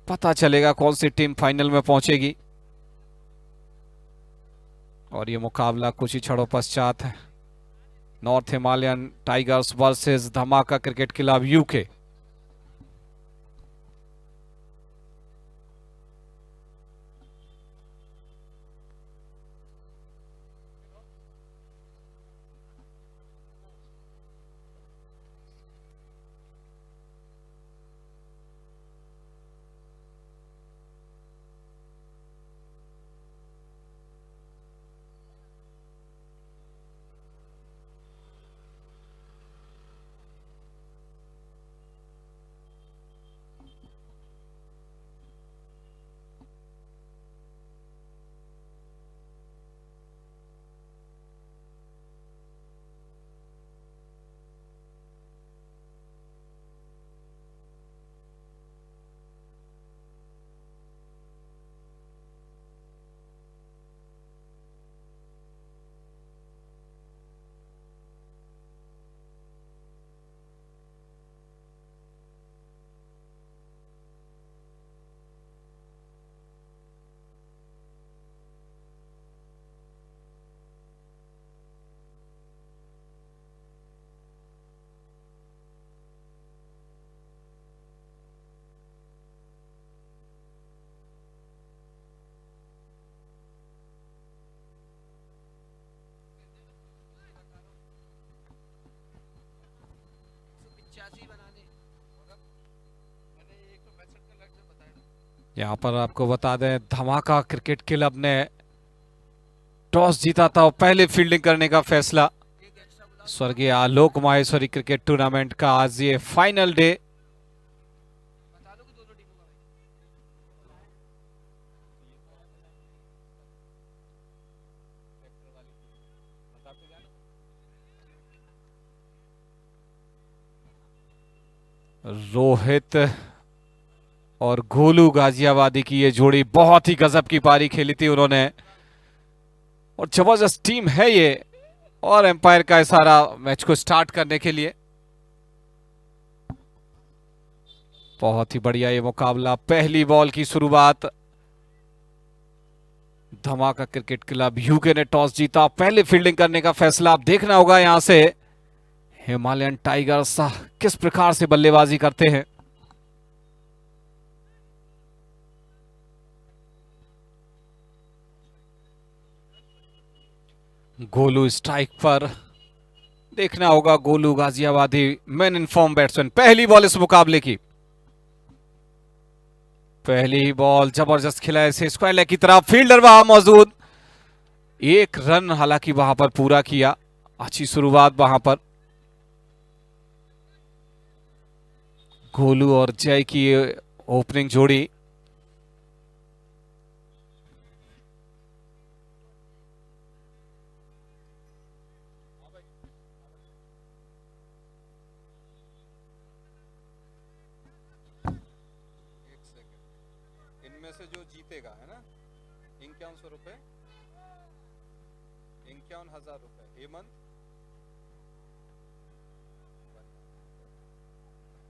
पता चलेगा कौन सी टीम फाइनल में पहुंचेगी। और ये मुकाबला कुछ ही क्षणों पश्चात है, नॉर्थ हिमालयन टाइगर्स वर्सेस धमाका क्रिकेट क्लब यूके। यहां पर आपको बता दें, धमाका क्रिकेट क्लब ने टॉस जीता था और पहले फील्डिंग करने का फैसला। स्वर्गीय आलोक माहेश्वरी क्रिकेट टूर्नामेंट का आज ये फाइनल डे। रोहित और गोलू गाजियाबादी की ये जोड़ी बहुत ही गजब की पारी खेली थी उन्होंने, और जबरदस्त टीम है ये। और एम्पायर का इशारा मैच को स्टार्ट करने के लिए। बहुत ही बढ़िया ये मुकाबला। पहली बॉल की शुरुआत, धमाका क्रिकेट क्लब यूके ने टॉस जीता, पहले फील्डिंग करने का फैसला। अब देखना होगा यहां से हिमालयन टाइगर्स किस प्रकार से बल्लेबाजी करते हैं। गोलू स्ट्राइक पर, देखना होगा Golu Ghaziabadi man in form batsman. पहली बॉल इस मुकाबले की, पहली ही बॉल जबरदस्त खिला इसे स्क्वायर लेग की तरफ, फील्डर वहां मौजूद, एक रन हालांकि वहां पर पूरा किया। अच्छी शुरुआत वहां पर। गोलू और जय की ओपनिंग जोड़ी। इनमें से जो जीतेगा है ना, 5100 रुपए, 51,000 रुपए। हेमंत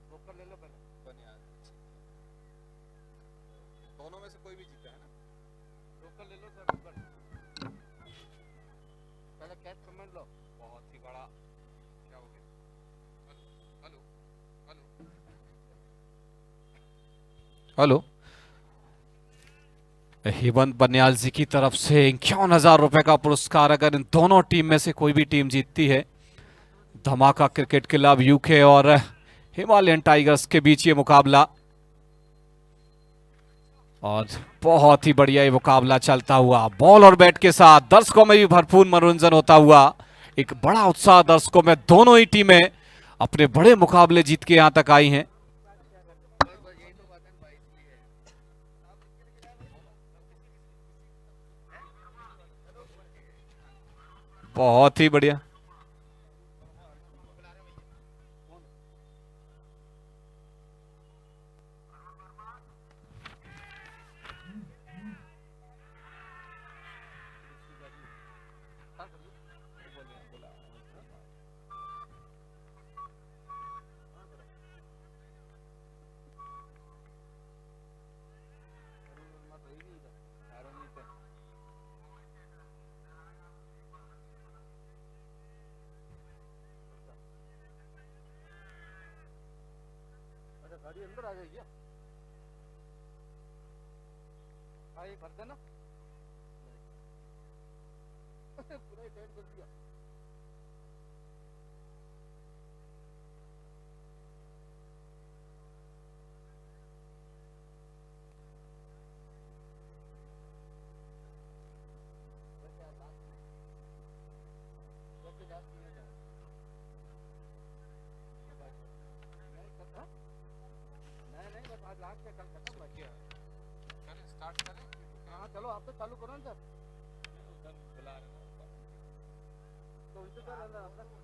ब्रोकर ले लो पहले, बनियान। दोनों में से कोई भी जीता है ना, ब्रोकर ले लो सर, ब्रोकर पहले कैश पेमेंट लो। बहुत ही बड़ा क्या हो गया। Hello hello hello. Hemant Baniyal ji की तरफ से 51,000 रुपए का पुरस्कार, अगर इन दोनों टीम में से कोई भी टीम जीतती है। धमाका क्रिकेट क्लब यूके और हिमालयन टाइगर्स के बीच ये मुकाबला, और बहुत ही बढ़िया ये मुकाबला चलता हुआ बॉल और बैट के साथ। दर्शकों में भी भरपूर मनोरंजन होता हुआ, एक बड़ा उत्साह दर्शकों में। दोनों ही टीमें अपने बड़े मुकाबले जीत के यहां तक आई हैं। बहुत ही बढ़िया। चलो आप तो चालू करो ना सर। तो उनसे क्या लेना है?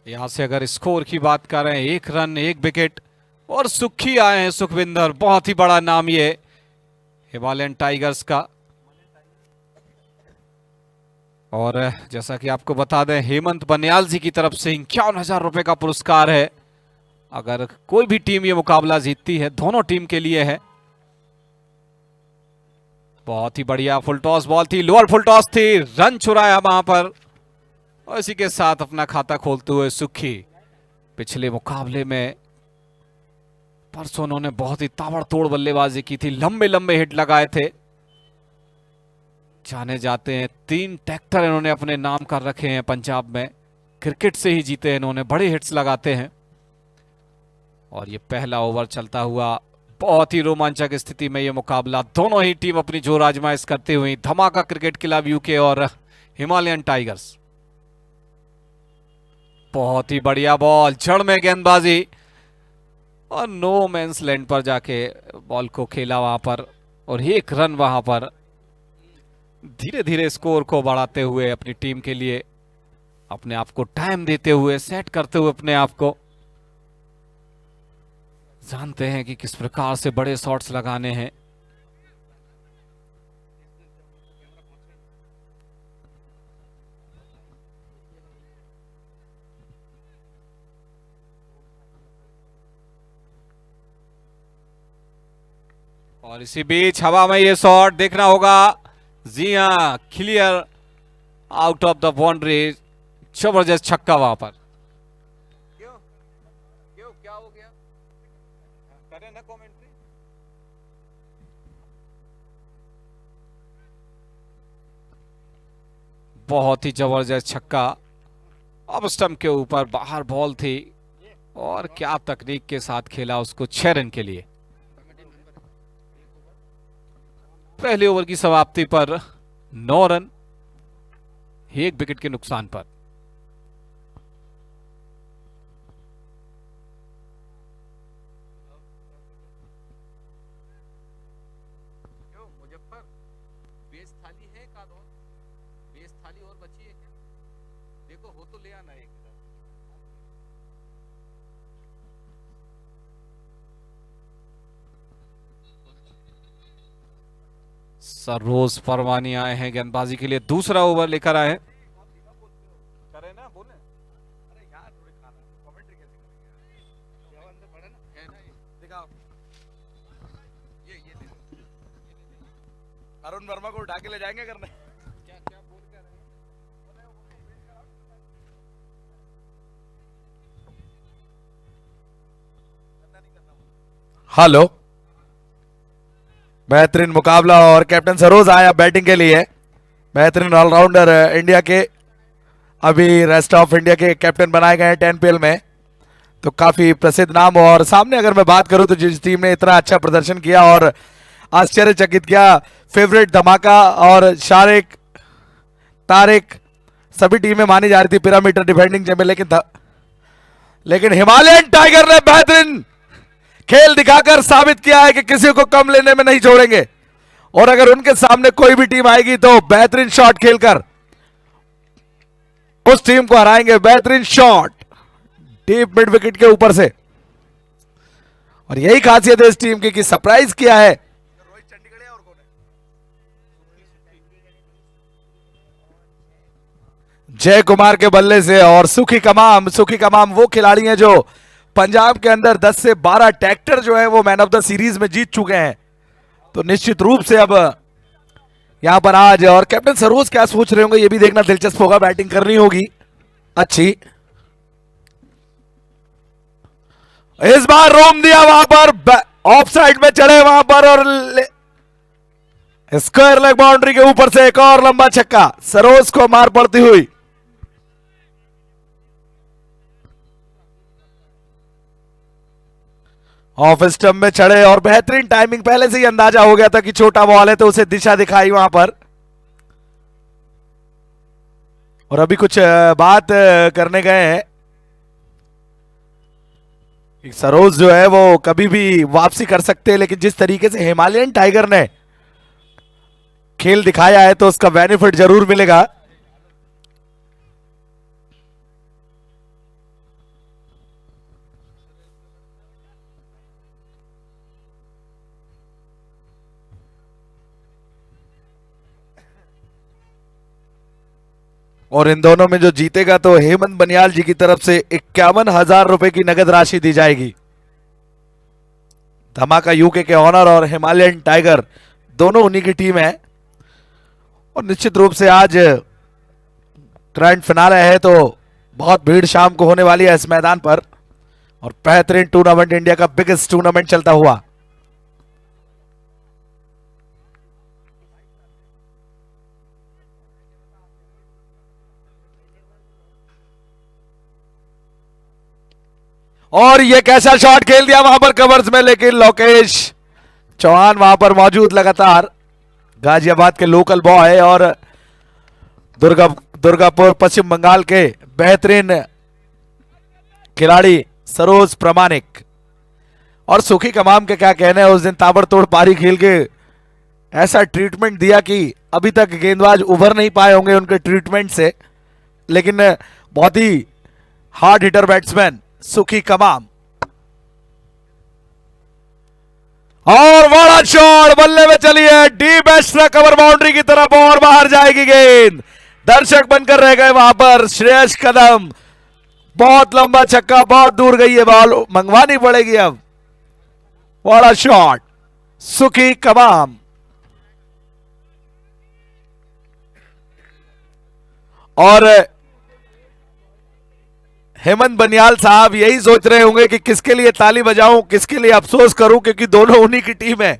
यहां से अगर स्कोर की बात करें, 1 रन 1 विकेट और सुखी आए हैं सुखविंदर। बहुत ही बड़ा नाम ये हिमालयन टाइगर्स का। और जैसा कि आपको बता दें, हेमंत बनियाल जी की तरफ से 51,000 रुपए का पुरस्कार है। अगर कोई भी टीम ये मुकाबला जीतती है, दोनों टीम के लिए है। बहुत ही बढ़िया फुल टॉस बॉल थी, लोअर फुल टॉस थी, रन चुराया वहां पर और इसी के साथ अपना खाता खोलते हुए सुखी। पिछले मुकाबले में परसों उन्होंने बहुत ही ताबड़तोड़ बल्लेबाजी की थी, लंबे लंबे हिट लगाए थे। जाने जाते हैं 3 ट्रैक्टर इन्होंने अपने नाम कर रखे हैं पंजाब में। क्रिकेट से ही जीते हैं इन्होंने, बड़े हिट्स लगाते हैं। और ये पहला ओवर चलता हुआ, बहुत ही रोमांचक स्थिति में ये मुकाबला। दोनों ही टीम अपनी जोर आजमाइश करते हुए, धमाका क्रिकेट क्लब यूके और हिमालयन टाइगर्स। बहुत ही बढ़िया बॉल, जड़ में गेंदबाजी और नो मैंस लैंड पर जाके बॉल को खेला वहां पर और 1 रन वहां पर। धीरे धीरे स्कोर को बढ़ाते हुए अपनी टीम के लिए, अपने आप को टाइम देते हुए, सेट करते हुए अपने आप को, जानते हैं कि किस प्रकार से बड़े शॉट्स लगाने हैं। और इसी बीच हवा में ये शॉट देखना होगा। जी हां, clear out of the boundary. जबरदस्त छक्का वहां पर। क्यों क्यों क्या हो गया? करें ना कमेंट्री। बहुत ही जबरदस्त छक्का। अब स्टंप के ऊपर बाहर बॉल थी और क्या तकनीक के साथ खेला उसको 6 रन के लिए। पहले ओवर की समाप्ति पर 9 रन 1 विकेट के नुकसान पर। क्यों मुजफ्फर, बेस थाली है का दो? बेस थाली और बची है क्या? देखो हो तो ले आना एक। सरोज परवानी आए हैं गेंदबाजी के लिए, दूसरा ओवर लेकर आए हैं। करे ना बोले। अरे यार थोड़ी खाना कमेंट्री कैसे करेंगे? जवान से पढ़े ना, है ना ये दिखाओ। ये देखो, अरुण वर्मा को उठा के ले जाएंगे करने। क्या क्या बोल क्या रहे हैं? हेलो, बेहतरीन मुकाबला और कैप्टन सरोज आया बैटिंग के लिए। बेहतरीन ऑलराउंडर इंडिया के, अभी रेस्ट ऑफ इंडिया के कैप्टन बनाए गए हैं 10PL में, तो काफी प्रसिद्ध नाम। और सामने अगर मैं बात करूं तो जिस टीम ने इतना अच्छा प्रदर्शन किया और आश्चर्यचकित किया, फेवरेट धमाका और शारिक तारिक, सभी टीमें मानी जा रही थी पिरामिड डिफेंडिंग चैंपियन, लेकिन हिमालयन टाइगर ने बेहतरीन खेल दिखाकर साबित किया है कि किसी को कम लेने में नहीं छोड़ेंगे। और अगर उनके सामने कोई भी टीम आएगी तो बेहतरीन शॉट खेलकर उस टीम को हराएंगे। बेहतरीन शॉट डीप मिड विकेट के ऊपर से, और यही खासियत है इस टीम की कि सरप्राइज किया है। रोहित चंडीगढ़ और कौन है? जय कुमार के बल्ले से। और सुखी कमाम वो खिलाड़ी हैं जो पंजाब के अंदर 10 से 12 ट्रैक्टर जो है वो मैन ऑफ द सीरीज में जीत चुके हैं। तो निश्चित रूप से अब यहां पर आज, और कैप्टन सरोज क्या सोच रहे होंगे ये भी देखना दिलचस्प होगा। बैटिंग करनी होगी अच्छी। इस बार रोम दिया वहां पर, ऑफ साइड में चढ़े वहां पर और स्क्वायर लेग बाउंड्री के ऊपर से एक और लंबा छक्का, सरोज को मार पड़ती हुई। ऑफ स्टंप में चढ़े और बेहतरीन टाइमिंग, पहले से ही अंदाजा हो गया था कि छोटा बॉल है तो उसे दिशा दिखाई वहां पर। और अभी कुछ बात करने गए हैं। सरोज जो है वो कभी भी वापसी कर सकते हैं, लेकिन जिस तरीके से हिमालयन टाइगर ने खेल दिखाया है तो उसका बेनिफिट जरूर मिलेगा। और इन दोनों में जो जीतेगा तो हेमंत बनियाल जी की तरफ से 51,000 रुपए की नगद राशि दी जाएगी। धमाका यूके के ऑनर और हिमालयन टाइगर दोनों उन्हीं की टीम है। और निश्चित रूप से आज ग्रैंड फिनाले है तो बहुत भीड़ शाम को होने वाली है इस मैदान पर। और बेहतरीन टूर्नामेंट, इंडिया का बिगेस्ट टूर्नामेंट चलता हुआ। और ये कैसा शॉट खेल दिया वहां पर कवर्स में, लेकिन लोकेश चौहान वहां पर मौजूद, लगातार गाजियाबाद के लोकल बॉय और दुर्गापुर पश्चिम बंगाल के बेहतरीन खिलाड़ी सरोज प्रामाणिक। और सुखी कमाम के क्या कहने हैं, उस दिन ताबड़तोड़ पारी खेल के ऐसा ट्रीटमेंट दिया कि अभी तक गेंदबाज उभर नहीं पाए होंगे उनके ट्रीटमेंट से। लेकिन बहुत ही हार्ड हिटर बैट्समैन सुखी कमाम। और बड़ा शॉट बल्ले में चली है, डीप एक्स्ट्रा कवर बाउंड्री की तरफ और बाहर जाएगी गेंद। दर्शक बनकर रह गए वहां पर श्रेयस कदम। बहुत लंबा छक्का, बहुत दूर गई है बॉल, मंगवानी पड़ेगी अब। बड़ा शॉट सुखी कमाम। और हेमंत बनियाल साहब यही सोच रहे होंगे कि किसके लिए ताली बजाऊं, किसके लिए अफसोस करूं, क्योंकि दोनों उन्हीं की टीम है।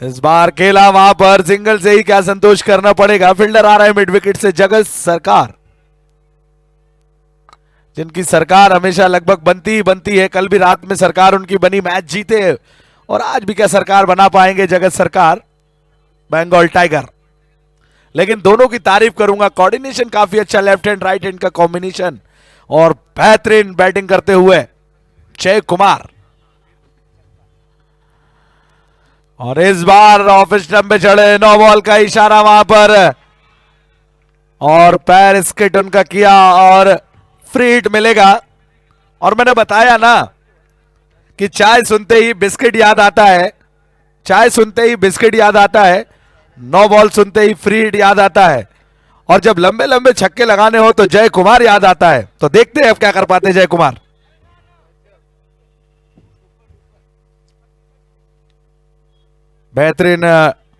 इस बार खेला वहां पर सिंगल से ही क्या संतोष करना पड़ेगा। फील्डर आ रहा है मिड विकेट से, जगत सरकार, जिनकी सरकार हमेशा लगभग बनती ही बनती है। कल भी रात में सरकार उनकी बनी, मैच जीते, और आज भी क्या सरकार बना पाएंगे जगत सरकार बंगाल टाइगर। लेकिन दोनों की तारीफ करूंगा, कोऑर्डिनेशन काफी अच्छा, लेफ्ट हैंड राइट हैंड का कॉम्बिनेशन, और बेहतरीन बैटिंग करते हुए जय कुमार। और इस बार ऑफ स्टंप पे चढ़े, नो बॉल का इशारा वहां पर, और पैर स्किट उनका किया और फ्री हिट मिलेगा। और मैंने बताया ना कि चाय सुनते ही बिस्किट याद आता है, चाय सुनते ही बिस्किट याद आता है, नो बॉल सुनते ही फ्री हिट याद आता है, और जब लंबे लंबे छक्के लगाने हो तो जय कुमार याद आता है। तो देखते हैं अब क्या कर पाते हैं जय कुमार। बेहतरीन,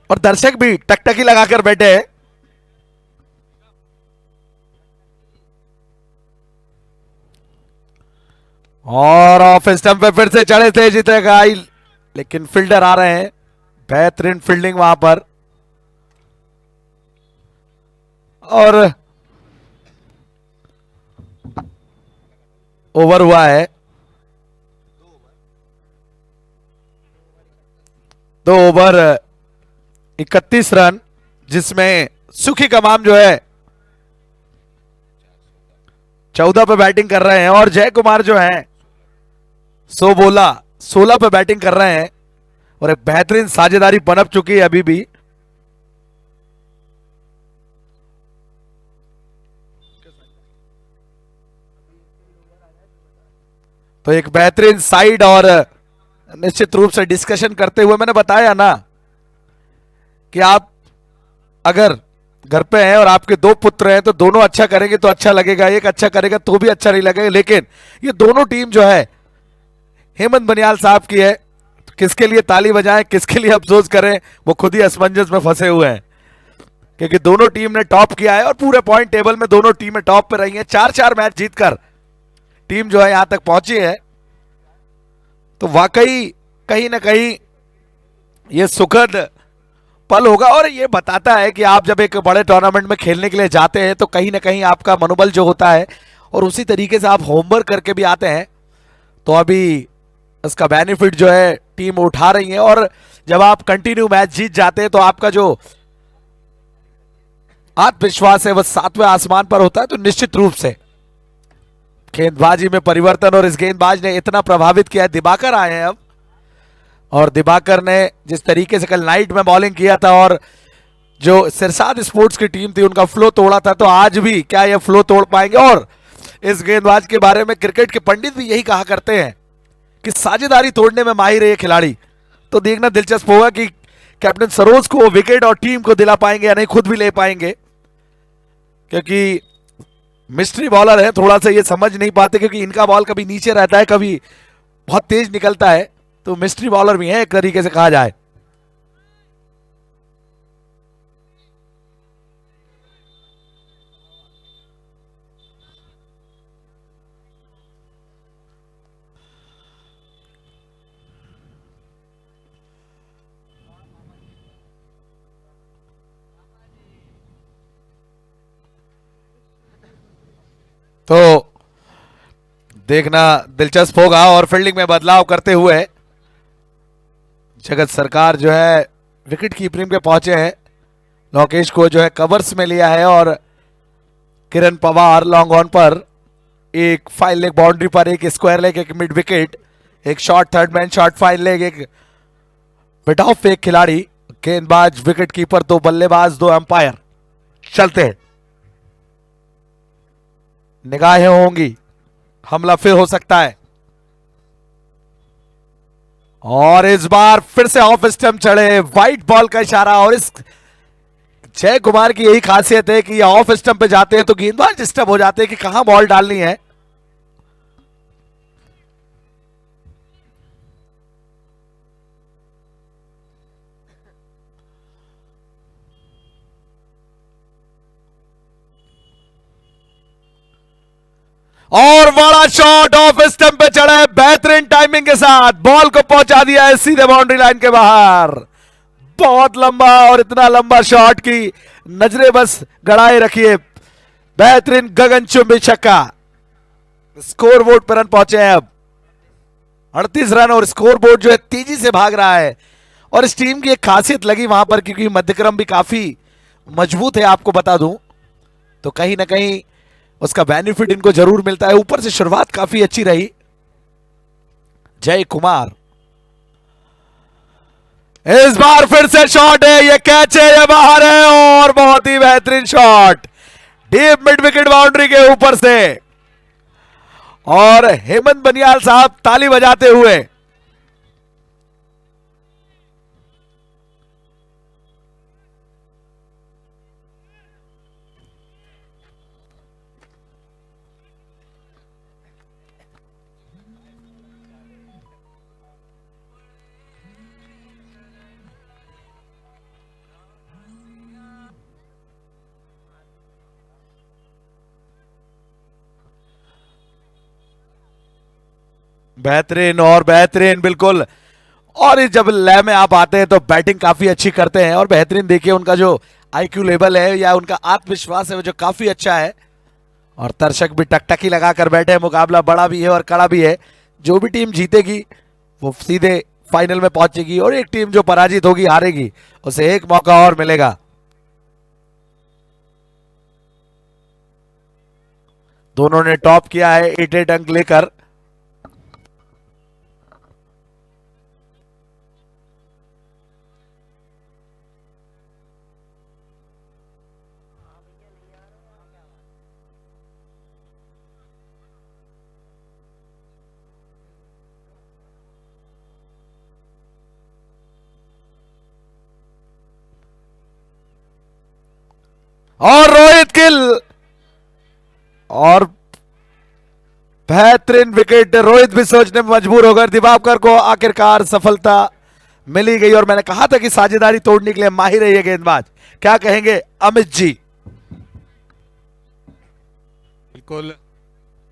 और दर्शक भी टकटकी लगाकर बैठे हैं। और ऑफ स्टंप पे फिर से चढ़े थे जीतेगा, लेकिन फील्डर आ रहे हैं। बेहतरीन फील्डिंग वहां पर, और ओवर हुआ है 2 ओवर 31 रन, जिसमें सुखी कमाम जो है 14 पे बैटिंग कर रहे हैं, और जय कुमार जो है 16 पे बैटिंग कर रहे हैं। और एक बेहतरीन साझेदारी पनप चुकी है अभी भी। तो एक बेहतरीन साइड, और निश्चित रूप से डिस्कशन करते हुए मैंने बताया ना कि आप अगर घर पे हैं और आपके दो पुत्र हैं, तो दोनों अच्छा करेंगे तो अच्छा लगेगा, एक अच्छा करेगा तो भी अच्छा नहीं लगेगा। लेकिन ये दोनों टीम जो है हेमंत बनियाल साहब की है, तो किसके लिए ताली बजाएं, किसके लिए अफसोस करें, वो खुद ही असमंजस में फंसे हुए हैं। क्योंकि दोनों टीम ने टॉप किया है और पूरे पॉइंट टेबल में दोनों टीमें टॉप पे रही हैं। 4-4 मैच जीतकर टीम जो है यहां तक पहुंची है। तो वाकई कहीं ना कहीं ये सुखद पल होगा, और ये बताता है कि आप जब एक बड़े टूर्नामेंट में खेलने के लिए जाते हैं तो कहीं ना कहीं आपका मनोबल जो होता है, और उसी तरीके से आप होमवर्क करके भी आते हैं, तो अभी इसका बेनिफिट जो है टीम उठा रही है। और जब आप कंटिन्यू मैच जीत जाते हैं तो आपका जो आत्मविश्वास है वह 7वें आसमान पर होता है। तो निश्चित रूप से गेंदबाजी में परिवर्तन, और इस गेंदबाज ने इतना प्रभावित किया है। दिबाकर आए हैं अब, और दिबाकर ने जिस तरीके से कल नाइट में बॉलिंग किया था और जो सिरसाद स्पोर्ट्स की टीम थी उनका फ्लो तोड़ा था, तो आज भी क्या ये फ्लो तोड़ पाएंगे। और इस गेंदबाज के बारे में क्रिकेट के पंडित भी यही कहा करते हैं कि साझेदारी तोड़ने में माहिर है ये खिलाड़ी। तो देखना दिलचस्प होगा कि कैप्टन सरोज को विकेट और टीम को दिला पाएंगे या नहीं, खुद भी ले पाएंगे, क्योंकि मिस्ट्री बॉलर है, थोड़ा सा ये समझ नहीं पाते, क्योंकि इनका बॉल कभी नीचे रहता है, कभी बहुत तेज निकलता है। तो मिस्ट्री बॉलर भी है एक तरीके से कहा जाए। तो देखना दिलचस्प होगा। और फील्डिंग में बदलाव करते हुए जगत सरकार जो है विकेट कीपिंग पे पहुंचे हैं। लोकेश को जो है कवर्स में लिया है, और किरण पवार लॉन्ग ऑन पर एक फाइन लेग बाउंड्री पर, एक स्क्वायर लेग, एक मिड विकेट, एक short third man, short fine leg, एक मिड ऑफ एक खिलाड़ी, गेंदबाज, विकेट कीपर, दो बल्लेबाज, दो अंपायर चलते हैं। निगाहें होंगी, हमला फिर हो सकता है। और इस बार फिर से ऑफ स्टंप चढ़े, वाइट बॉल का इशारा। और इस जय कुमार की यही खासियत है कि ये ऑफ स्टंप पे जाते हैं तो गेंदबाज डिस्टर्ब हो जाते हैं कि कहां बॉल डालनी है। और बड़ा शॉट ऑफ स्टंप पे चढ़ा है, बेहतरीन टाइमिंग के साथ बॉल को पहुंचा दिया है सीधे बाउंड्री लाइन के बाहर। बहुत लंबा, और इतना लंबा शॉट की नजरें बस गड़ाए रखिए। बेहतरीन गगनचुंबी छक्का। स्कोर बोर्ड पर रन पहुंचे हैं अब 38 रन, और स्कोर बोर्ड जो है तेजी से भाग रहा है। और इस टीम की एक खासियत लगी वहां पर, क्योंकि मध्यक्रम भी काफी मजबूत है आपको बता दूं, तो कहीं ना कहीं उसका बेनिफिट इनको जरूर मिलता है। ऊपर से शुरुआत काफी अच्छी रही। जय कुमार, इस बार फिर से शॉट है, ये कैच है, ये बाहर है, और बहुत ही बेहतरीन shot deep mid wicket boundary के ऊपर से। और हेमंत बनियाल साहब ताली बजाते हुए बेहतरीन, और बेहतरीन बिल्कुल। और इस जब लय में आप आते हैं तो बैटिंग काफी अच्छी करते हैं, और बेहतरीन देखिए उनका जो आईक्यू लेवल है या उनका आत्मविश्वास है वो जो काफी अच्छा है। और दर्शक भी टकटकी लगाकर बैठे हैं। मुकाबला बड़ा भी है और कड़ा भी है। जो भी टीम जीतेगी वो सीधे फाइनल में पहुंचेगी, और एक टीम जो पराजित होगी, हारेगी, उसे एक मौका और मिलेगा। दोनों ने टॉप किया है 8 अंक लेकर। और रोहित किल और बेहतरीन विकेट। रोहित भी सोचने में मजबूर हो गए, दिवाकर को आखिरकार सफलता मिली गई। और मैंने कहा था कि साझेदारी तोड़ने के लिए माहिर है ये गेंदबाज। क्या कहेंगे अमित जी? बिल्कुल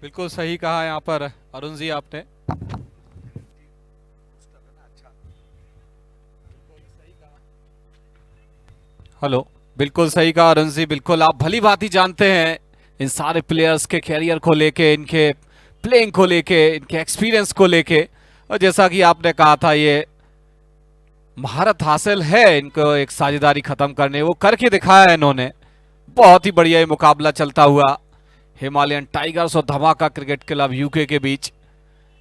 बिल्कुल सही कहा यहाँ पर अरुण जी आपने। हेलो, बिल्कुल सही कहा अरुण जी, बिल्कुल आप भली भांति ही जानते हैं इन सारे प्लेयर्स के कैरियर को लेके, इनके प्लेइंग को लेके, इनके एक्सपीरियंस को लेके। और जैसा कि आपने कहा था, ये महारत हासिल है इनको एक साझेदारी खत्म करने, वो करके दिखाया है इन्होंने। बहुत ही बढ़िया ये मुकाबला चलता हुआ हिमालयन टाइगर्स और धमाका क्रिकेट क्लब यूके के बीच।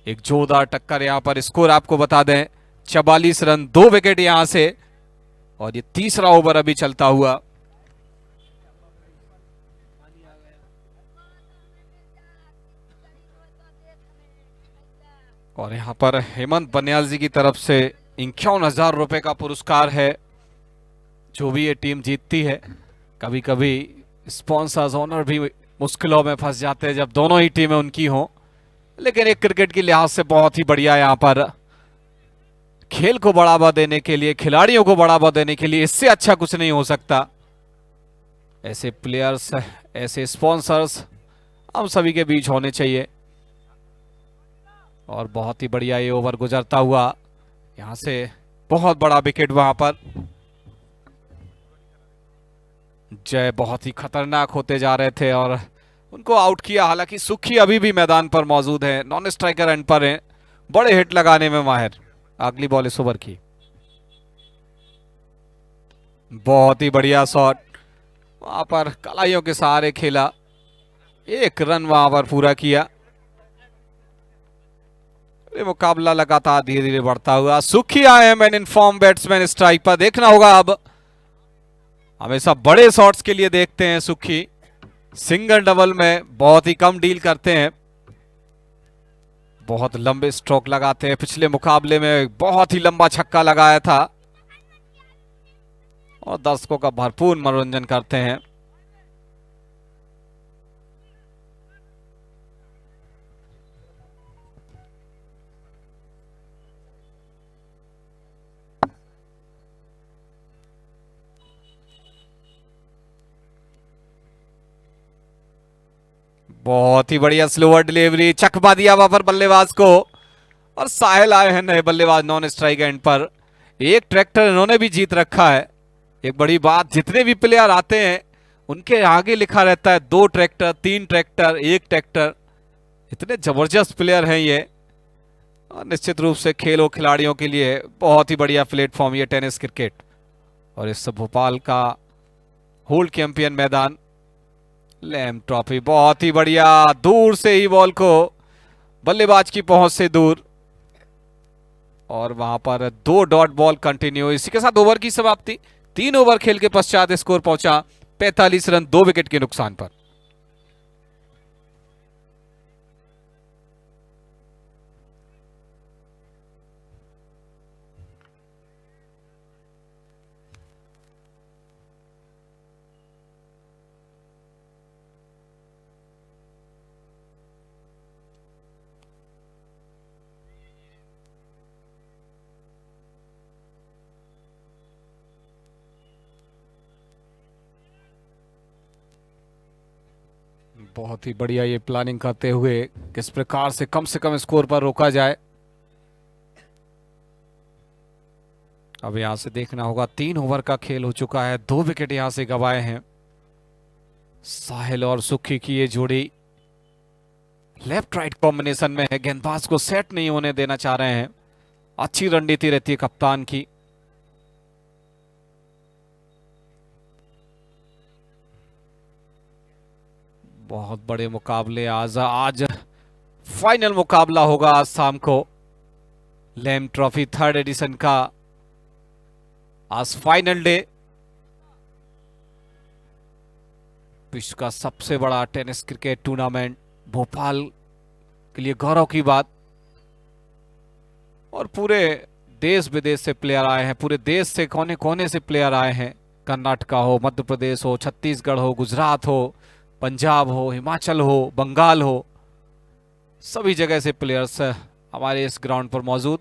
एक जोरदार टक्कर यहाँ पर। स्कोर आपको बता दें 44 रन, 2 विकेट यहां से। और ये तीसरा ओवर अभी चलता हुआ। और यहां पर हेमंत बनियाल जी की तरफ से 51,000 रुपए का पुरस्कार है जो भी ये टीम जीतती है। कभी कभी स्पॉन्सर्स ओनर भी मुश्किलों में फंस जाते हैं जब दोनों ही टीमें उनकी हों, लेकिन एक क्रिकेट की लिहाज से बहुत ही बढ़िया यहाँ पर खेल को बढ़ावा देने के लिए, खिलाड़ियों को बढ़ावा देने के लिए इससे अच्छा कुछ नहीं हो सकता। ऐसे प्लेयर्स, ऐसे स्पॉन्सर्स हम सभी के बीच होने चाहिए। और बहुत ही बढ़िया ये ओवर गुजरता हुआ, यहां से बहुत बड़ा विकेट वहां पर। जय बहुत ही खतरनाक होते जा रहे थे और उनको आउट किया। हालांकि सुखी अभी भी मैदान पर मौजूद है, नॉन स्ट्राइकर एंड पर है, बड़े हिट लगाने में माहिर। अगली बॉल इस ओवर की, बहुत ही बढ़िया शॉट वहां पर, कलाइयों के सहारे खेला, 1 रन वहां पर पूरा किया। ये मुकाबला लगातार धीरे धीरे बढ़ता हुआ। सुखी आए हैं man in form batsman strike पर। देखना होगा अब, हमेशा बड़े शॉट्स के लिए देखते हैं सुखी, सिंगल डबल में बहुत ही कम डील करते हैं, बहुत लंबे स्ट्रोक लगाते हैं। पिछले मुकाबले में बहुत ही लंबा छक्का लगाया था और दर्शकों का भरपूर मनोरंजन करते हैं। बहुत ही बढ़िया स्लोअर डिलीवरी, चकमा दिया वहां पर बल्लेबाज को। और साहिल आए हैं नए बल्लेबाज नॉन स्ट्राइक एंड पर। एक ट्रैक्टर इन्होंने भी जीत रखा है। एक बड़ी बात, जितने भी प्लेयर आते हैं उनके आगे लिखा रहता है 2 ट्रैक्टर, 3 ट्रैक्टर, 1 ट्रैक्टर। इतने जबरदस्त प्लेयर हैं ये। और निश्चित रूप से खेल और खिलाड़ियों के लिए बहुत ही बढ़िया प्लेटफॉर्म ये टेनिस क्रिकेट। और इस भोपाल का होल्ड चैंपियन मैदान, लैम ट्रॉफी, बहुत ही बढ़िया, दूर से ही बॉल को, बल्लेबाज की पहुंच से दूर। और वहां पर 2 डॉट बॉल कंटिन्यू। इसी के साथ ओवर की समाप्ति। 3 ओवर खेल के पश्चात स्कोर पहुंचा 45 रन, 2 विकेट के नुकसान पर। बहुत ही बढ़िया ये प्लानिंग करते हुए किस प्रकार से कम स्कोर पर रोका जाए। अब यहां से देखना होगा, 3 ओवर का खेल हो चुका है, 2 विकेट यहां से गंवाए हैं। साहिल और सुखी की ये जोड़ी लेफ्ट राइट कॉम्बिनेशन में है, गेंदबाज को सेट नहीं होने देना चाह रहे हैं। अच्छी रणनीति रहती है कप्तान की। बहुत बड़े मुकाबले आज फाइनल मुकाबला होगा आज शाम को। लैम ट्रॉफी 3rd एडिशन का आज फाइनल डे। विश्व का सबसे बड़ा टेनिस क्रिकेट टूर्नामेंट, भोपाल के लिए गौरव की बात। और पूरे देश विदेश से प्लेयर आए हैं, पूरे देश से कोने कोने से प्लेयर आए हैं। कर्नाटका हो, मध्य प्रदेश हो, छत्तीसगढ़ हो, गुजरात हो, पंजाब हो, हिमाचल हो, बंगाल हो, सभी जगह से प्लेयर्स हमारे इस ग्राउंड पर मौजूद।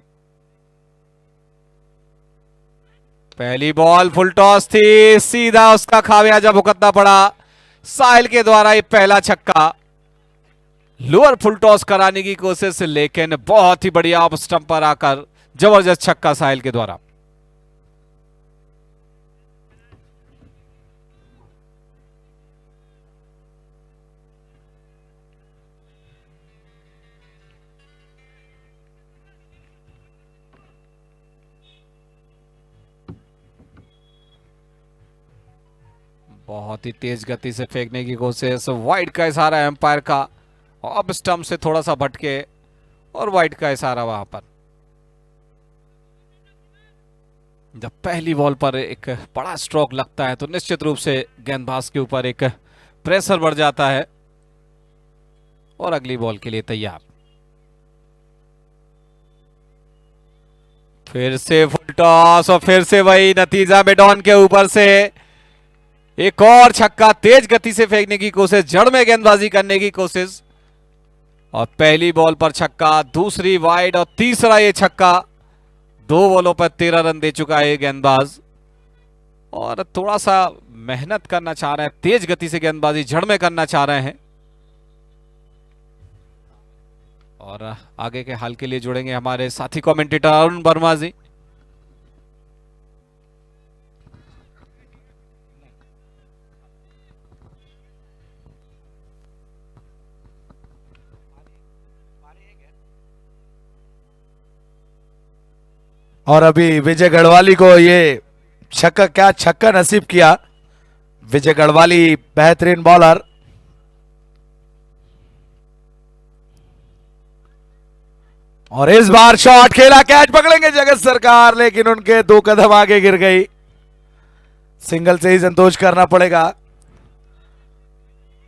पहली बॉल फुल टॉस थी, सीधा उसका खामियाजा भुगतना पड़ा साहिल के द्वारा। ये पहला छक्का, लोअर फुल टॉस कराने की कोशिश, लेकिन बहुत ही बढ़िया ऑफ स्टंप पर आकर जबरदस्त छक्का साहिल के द्वारा। बहुत ही तेज गति से फेंकने की कोशिश, वाइड का इशारा एम्पायर का, अब स्टंप से थोड़ा सा भटके और वाइड का इशारा वहां पर। जब पहली बॉल पर एक बड़ा स्ट्रोक लगता है तो निश्चित रूप से गेंदबाज के ऊपर एक प्रेशर बढ़ जाता है और अगली बॉल के लिए तैयार। फिर से फुल टॉस और फिर से वही नतीजा, मिडॉन के ऊपर से एक और छक्का, तेज गति से फेंकने की कोशिश, जड़ में गेंदबाजी करने की कोशिश, और पहली बॉल पर छक्का, दूसरी वाइड और तीसरा ये छक्का। 2 बॉलों पर 13 रन दे चुका है गेंदबाज और थोड़ा सा मेहनत करना चाह रहे हैं, तेज गति से गेंदबाजी जड़ में करना चाह रहे हैं। और आगे के हाल के लिए जुड़ेंगे हमारे साथी कमेंटेटर अरुण वर्मा जी। और अभी विजय गढ़वाली को ये छक्का, क्या छक्का नसीब किया। विजय गढ़वाली बेहतरीन बॉलर। और इस बार शॉट खेला, कैच पकड़ेंगे जगत सरकार, लेकिन उनके 2 कदम आगे गिर गई। सिंगल से ही संतोष करना पड़ेगा।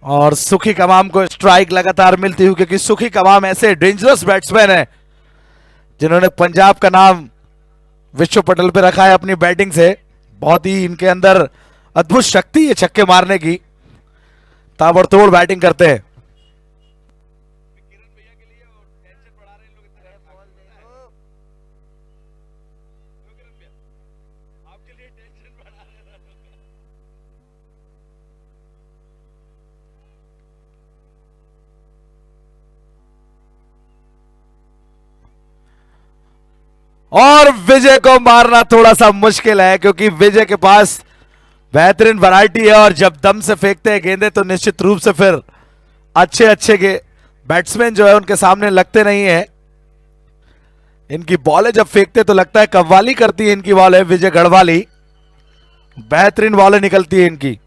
और सुखी कमाम को स्ट्राइक लगातार मिलती हुई, क्योंकि सुखी कमाम ऐसे डेंजरस बैट्समैन है जिन्होंने पंजाब का नाम विश्व पटल पे रखा है अपनी बैटिंग से। बहुत ही इनके अंदर अद्भुत शक्ति है छक्के मारने की, ताबड़तोड़ बैटिंग करते हैं। और विजय को मारना थोड़ा सा मुश्किल है, क्योंकि विजय के पास बेहतरीन वैरायटी है और जब दम से फेंकते हैं गेंदे तो निश्चित रूप से फिर अच्छे अच्छे के बैट्समैन जो है उनके सामने लगते नहीं है। इनकी बॉलें जब फेंकते तो लगता है कव्वाली करती है इनकी बॉलें। विजय गढ़वाली बेहतरीन बॉलें निकलती है इनकी।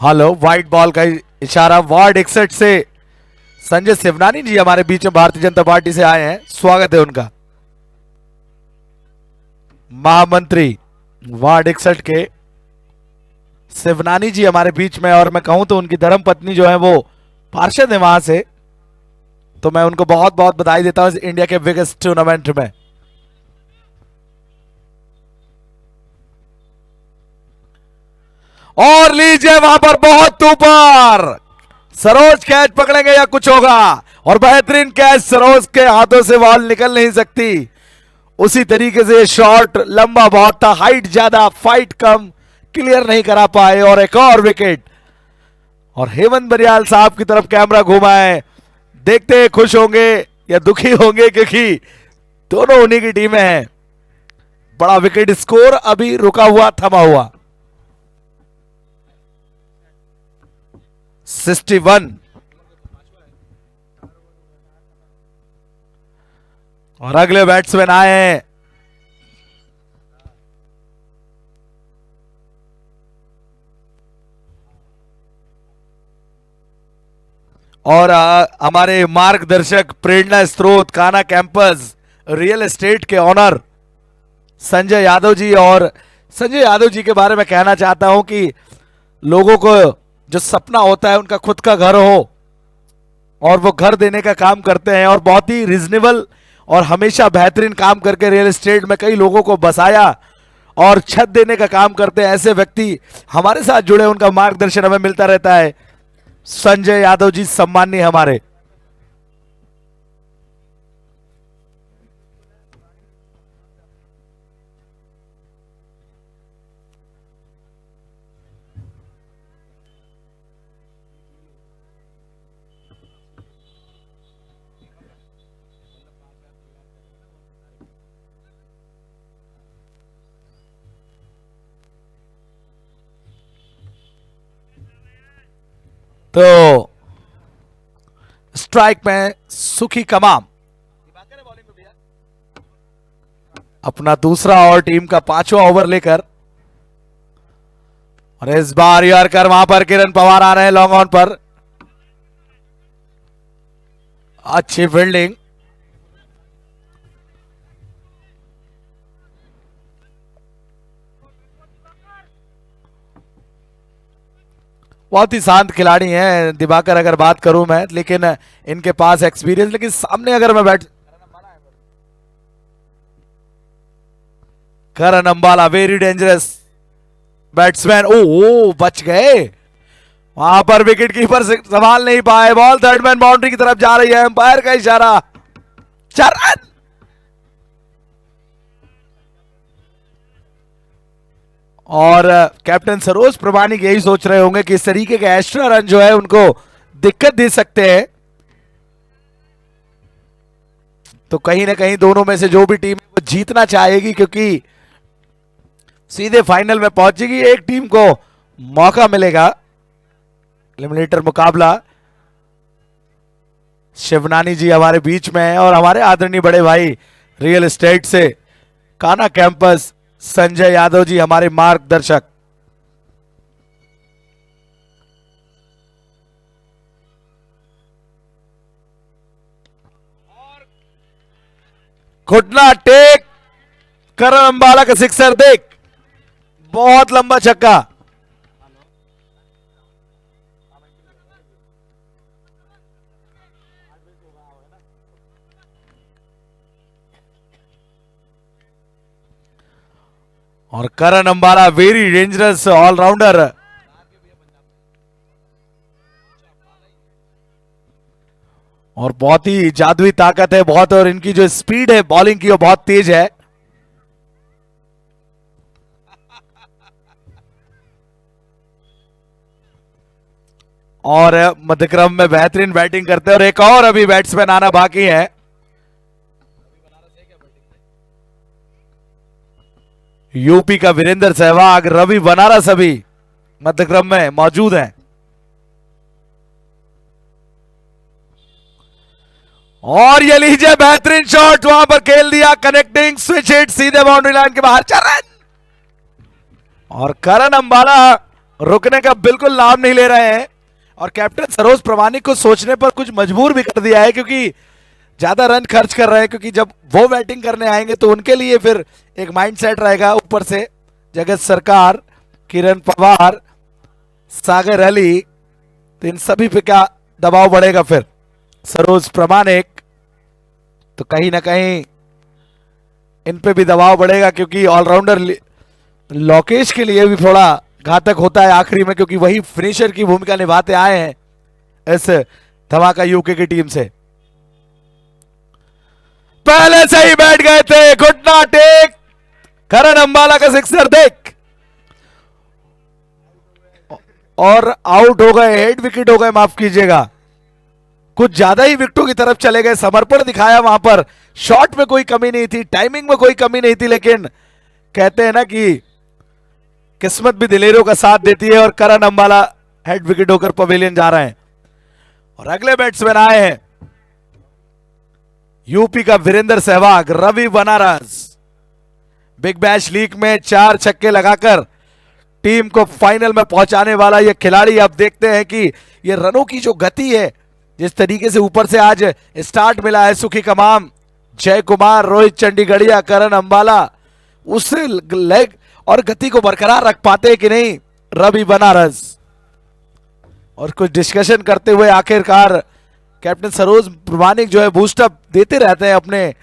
हेलो, व्हाइट बॉल का इशारा वार्ड 61 से संजय शिवनानी जी हमारे बीच में भारतीय जनता पार्टी से आए हैं, स्वागत है उनका। महामंत्री वार्ड 61 के शिवनानी जी हमारे बीच में, और मैं कहूं तो उनकी धर्म पत्नी जो है वो पार्षद है वहां से, तो मैं उनको बहुत बहुत बधाई देता हूं इंडिया के बिगेस्ट टूर्नामेंट में। और लीजिए वहां पर बहुत ऊपर सरोज कैच पकड़ेंगे या कुछ होगा, और बेहतरीन कैच, सरोज के हाथों से बॉल निकल नहीं सकती। उसी तरीके से शॉट लंबा बहुत था, हाइट ज्यादा, फाइट कम, क्लियर नहीं करा पाए और एक और विकेट। और हेमंत बरियाल साहब की तरफ कैमरा घुमा है, देखते हैं खुश होंगे या दुखी होंगे, क्योंकि दोनों उन्हीं की टीमें हैं। बड़ा विकेट स्कोर अभी रुका हुआ, थमा हुआ। 61 और अगले बैट्समैन आए हैं और हमारे मार्गदर्शक, प्रेरणा स्रोत, कान्हा कैंपस रियल एस्टेट के ऑनर संजय यादव जी। और संजय यादव जी के बारे में कहना चाहता हूं कि लोगों को जो सपना होता है उनका खुद का घर हो, और वो घर देने का काम करते हैं और बहुत ही रिजनेबल और हमेशा बेहतरीन काम करके रियल एस्टेट में कई लोगों को बसाया और छत देने का काम करते हैं। ऐसे व्यक्ति हमारे साथ जुड़े, उनका मार्गदर्शन हमें मिलता रहता है। संजय यादव जी सम्माननीय हमारे। तो स्ट्राइक में सुखी कमाम अपना दूसरा और टीम का 5वां ओवर लेकर, और इस बार यॉर्कर वहां पर किरण पवार आ रहे हैं लॉन्ग ऑन पर। अच्छी फील्डिंग, बहुत ही शांत खिलाड़ी हैं दिवाकर अगर बात करूं मैं, लेकिन इनके पास एक्सपीरियंस, लेकिन सामने अगर मैं बैठ करण अंबाला वेरी डेंजरस बैट्समैन। ओ बच गए, वहां पर विकेट कीपर संभाल नहीं पाए। बॉल थर्ड मैन बाउंड्री की तरफ जा रही है, अंपायर का इशारा, 4 रन। और कैप्टन सरोज प्रमाणिक यही सोच रहे होंगे कि इस तरीके के एक्स्ट्रा रन जो है उनको दिक्कत दे सकते हैं। तो कहीं ना कहीं दोनों में से जो भी टीम है वो जीतना चाहेगी, क्योंकि सीधे फाइनल में पहुंचेगी। एक टीम को मौका मिलेगा। एलिमिनेटर मुकाबला, शिवनानी जी हमारे बीच में है और हमारे आदरणीय बड़े भाई रियल एस्टेट से कान्हा कैंपस संजय यादव जी हमारे मार्गदर्शक। घुटना टेक, करण अंबाला का सिक्सर देख, बहुत लंबा छक्का। और करण अंबाला वेरी डेंजरस ऑलराउंडर, और बहुत ही जादुई ताकत है बहुत, और इनकी जो स्पीड है बॉलिंग की वो बहुत तेज है। और मध्यक्रम में बेहतरीन बैटिंग करते हैं, और एक और अभी बैट्समैन आना बाकी है। यूपी का वीरेंद्र सहवाग, रवि बनारस अभी मध्यक्रम में मौजूद हैं। और ये लीजिए बेहतरीन शॉट, वहां पर खेल दिया, कनेक्टिंग स्विच हिट सीधे बाउंड्री लाइन के बाहर, 4 रन। और करण अंबाला रुकने का बिल्कुल नाम नहीं ले रहे हैं, और कैप्टन सरोज प्रमाणिक को सोचने पर कुछ मजबूर भी कर दिया है, क्योंकि ज्यादा रन खर्च कर रहे हैं। क्योंकि जब वो बैटिंग करने आएंगे तो उनके लिए फिर एक माइंड सेट रहेगा। ऊपर से जगत सरकार, किरण पवार, सागर अली, तो इन सभी पे क्या दबाव बढ़ेगा फिर सरोज प्रमाणिक, तो कहीं ना कहीं इन पे भी दबाव बढ़ेगा, क्योंकि ऑलराउंडर लोकेश के लिए भी थोड़ा घातक होता है आखिरी में, क्योंकि वही फिनिशर की भूमिका निभाते आए हैं इस धमाका यूके की टीम से। पहले से ही बैठ गए थे, घुटना टेक, करण अंबाला का सिक्सर देख, और आउट हो गए, हेड विकेट हो गए, माफ कीजिएगा। कुछ ज्यादा ही विकेटों की तरफ चले गए, समर्पण दिखाया वहां पर। शॉट में कोई कमी नहीं थी, टाइमिंग में कोई कमी नहीं थी, लेकिन कहते हैं ना कि किस्मत भी दिलेरों का साथ देती है, और करण अंबाला हेड विकेट होकर पवेलियन जा रहे हैं। और अगले बैट्समैन आए हैं यूपी का Virender Sehwag, Ravi Banaras Big Bash League में 4 छक्के लगाकर टीम को फाइनल में पहुंचाने वाला यह खिलाड़ी। अब देखते हैं कि ये रनों की जो गति है, जिस तरीके से ऊपर से आज स्टार्ट मिला है सुखी कमाम, जय कुमार, रोहित चंडीगढ़िया, करण अंबाला, उस लेग और गति को बरकरार रख पाते हैं कि नहीं रवि बनारस। और कुछ डिस्कशन करते हुए आखिरकार कैप्टन सरोज प्रमाणिक जो है बूस्टअप देते रहते हैं अपने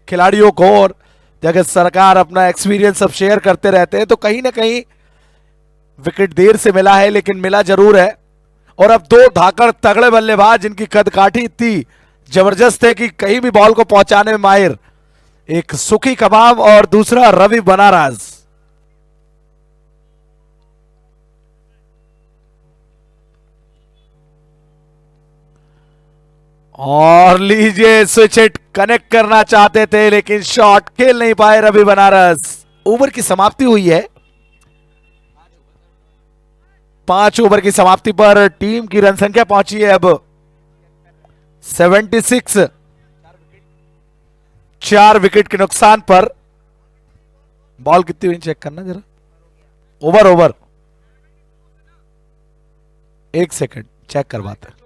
खिलाड़ियों को, और जगह सरकार अपना एक्सपीरियंस सब शेयर करते रहते हैं। तो कहीं ना कहीं विकेट देर से मिला है लेकिन मिला जरूर है। और अब 2 धाकड़ तगड़े बल्लेबाज जिनकी कदकाठी इतनी जबरदस्त है कि कहीं भी बॉल को पहुंचाने में माहिर, एक सुखी कमाम और दूसरा रवि बनारस। और लीजिए स्विच हिट कनेक्ट करना चाहते थे लेकिन शॉट खेल नहीं पाए रवि बनारस। ओवर की समाप्ति हुई है। 5 ओवर की समाप्ति पर टीम की रन संख्या पहुंची है अब 76। 4 विकेट के नुकसान पर। बॉल कितनी हुई चेक करना जरा। ओवर 1 सेकंड चेक करवाते हैं।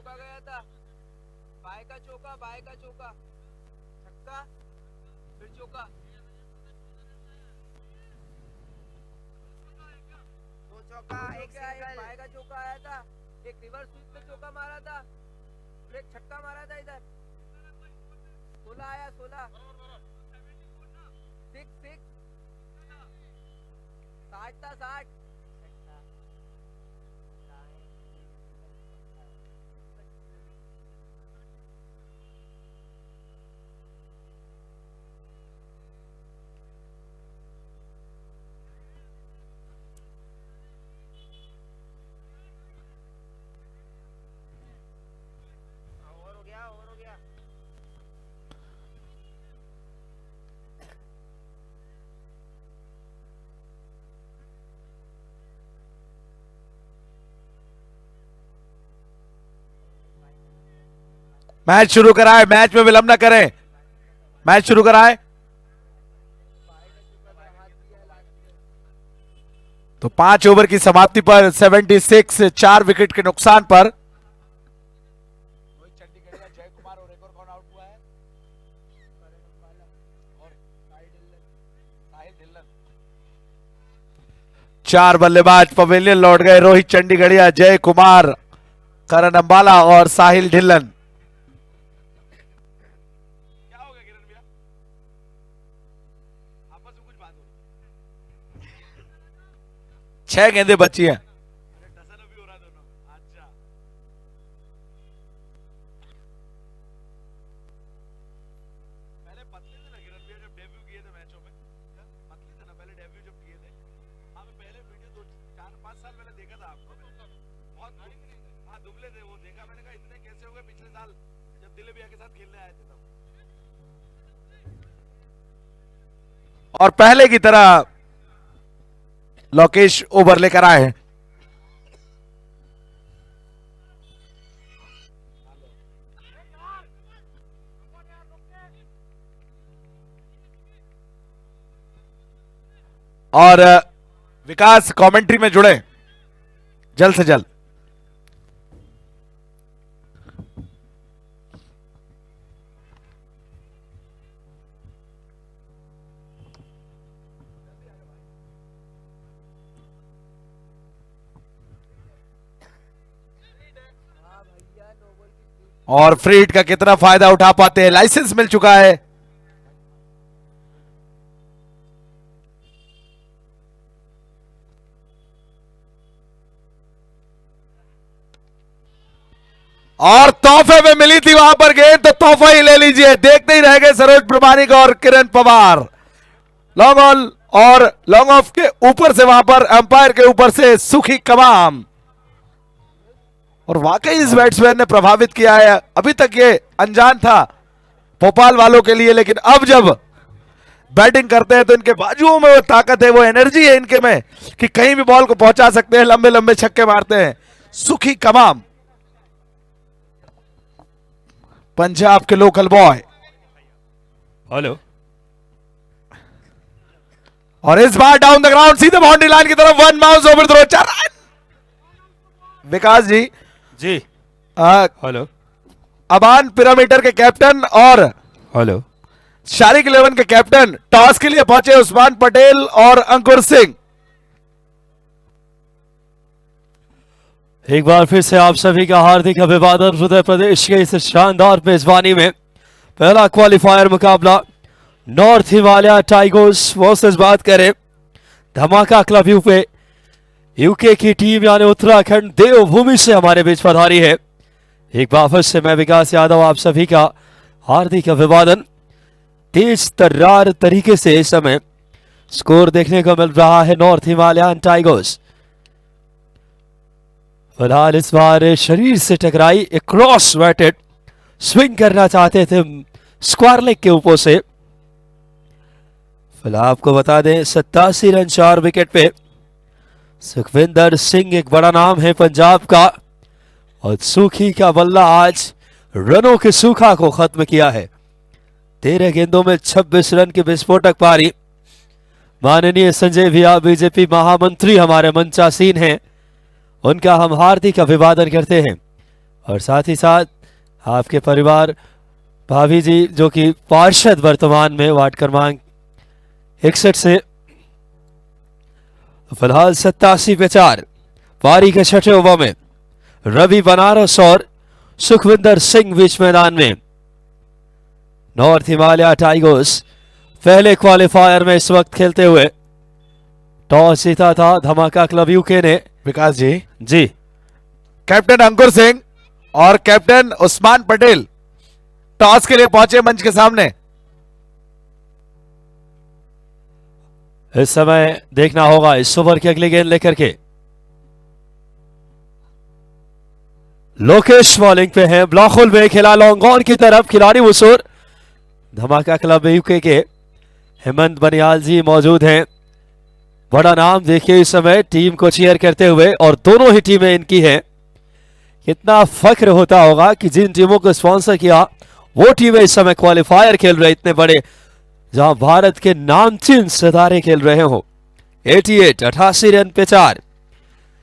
छक्का मारा था इधर, 16 आया, 16 6 6 60 था 60। और हो गया। मैच शुरू कराए, मैच में विलंब न करें, मैच शुरू कराए। तो 5 ओवर की समाप्ति पर 76, 4 विकेट के नुकसान पर। जय कुमार और एक और कौन आउट हुआ है? और साहिल ढिल्लन। 4 बल्लेबाज पवेलियन लौट गए। रोहित चंडीगढ़िया, जय कुमार, करण अंबाला और साहिल ढिल्लन। 6 गेंदें बची हैं। और पहले की तरह लोकेश ओवर लेकर आए हैं। और विकास कमेंट्री में जुड़े जल्द से जल्द। और फ्री हिट का कितना फायदा उठा पाते हैं। लाइसेंस मिल चुका है। और तोहफे में मिली थी वहां पर गेंद, तो तोहफा ही ले लीजिए। देखते ही रह गए सरोज प्रमाणिक और किरण पवार। लॉन्ग ऑन और लॉन्ग ऑफ के ऊपर से वहां पर अंपायर के ऊपर से सुखी कमाम। और वाकई इस बैट्समैन ने प्रभावित किया है। अभी तक ये अनजान था भोपाल वालों के लिए, लेकिन अब जब बैटिंग करते हैं तो इनके बाजुओं में वो ताकत है, वो एनर्जी है इनके में कि कहीं भी बॉल को पहुंचा सकते हैं, लंबे लंबे छक्के मारते हैं। सुखी कमाम, पंजाब के लोकल बॉय। हेलो। और इस बार डाउन द ग्राउंड सीधे बाउंड्री लाइन की तरफ, one bounce over throw, 4 run. Vikas ji, जी। आ, हेलो। अबान पिरामिडर के कैप्टन और हेलो। शारिक 11 के कैप्टन टॉस के लिए पहुंचे उस्मान पटेल और अंकुर सिंह। एक बार फिर से आप सभी का हार्दिक अभिवादन। उत्तर प्रदेश के इस शानदार मेजबानी में पहला क्वालिफायर मुकाबला नॉर्थ हिमालय टाइगर्स वर्सेस बात करें धमाका क्लब यूके की टीम यानी उत्तराखंड देवभूमि से हमारे बीच पधारी है। एक बार फिर से मैं विकास यादव आप सभी का हार्दिक अभिवादन। तेज तर्रार तरीके से इस समय स्कोर देखने को मिल रहा है नॉर्थ हिमालयन टाइगर्स। फिलहाल इस बार शरीर से टकराई एक क्रॉस वेटेड स्विंग करना चाहते थे स्क्वायर लेग के ऊपर से। फिलहाल आपको बता दें 87 रन 4 विकेट पे सुखविंदर सिंह एक बड़ा नाम है पंजाब का, और सूखी का बल्ला आज रनों के सूखा को खत्म किया है। 13 गेंदों में 26 रन की विस्फोटक पारी। माननीय संजय भैया बीजेपी महामंत्री हमारे मंचासीन हैं, उनका हम हार्दिक अभिवादन करते हैं। और साथ ही साथ आपके परिवार भाभी जी जो कि पार्षद वर्तमान में वार्ड क्रमांक 61 से। फिलहाल 87 पे 4 पारी के छठे ओवर में रवि बनारस और सुखविंदर सिंह बीच मैदान में। नॉर्थ हिमालय टाइगर्स पहले क्वालिफायर में इस वक्त खेलते हुए टॉस जीता था धमाका क्लब यूके ने। विकास जी, जी। कैप्टन अंकुर सिंह और कैप्टन उस्मान पटेल टॉस के लिए पहुंचे मंच के सामने। इस समय देखना होगा इस ओवर की अगली गेंद लेकर के लोकेश बॉलिंग पे है, ब्लॉक होल में खेला लॉन्ग ऑन की तरफ, खिलाड़ी वसूर धमाका क्लब यूके के हेमंत बनियाल जी मौजूद हैं। बड़ा नाम देखिए इस समय टीम को चीयर करते हुए, और दोनों ही टीमें इनकी हैं। कितना फख्र होता होगा कि जिन टीमों को स्पॉन्सर किया वो टीमें इस समय क्वालिफायर खेल रहे इतने बड़े, जहां भारत के नामचीन सितारे खेल रहे हो। 88 रन पे 4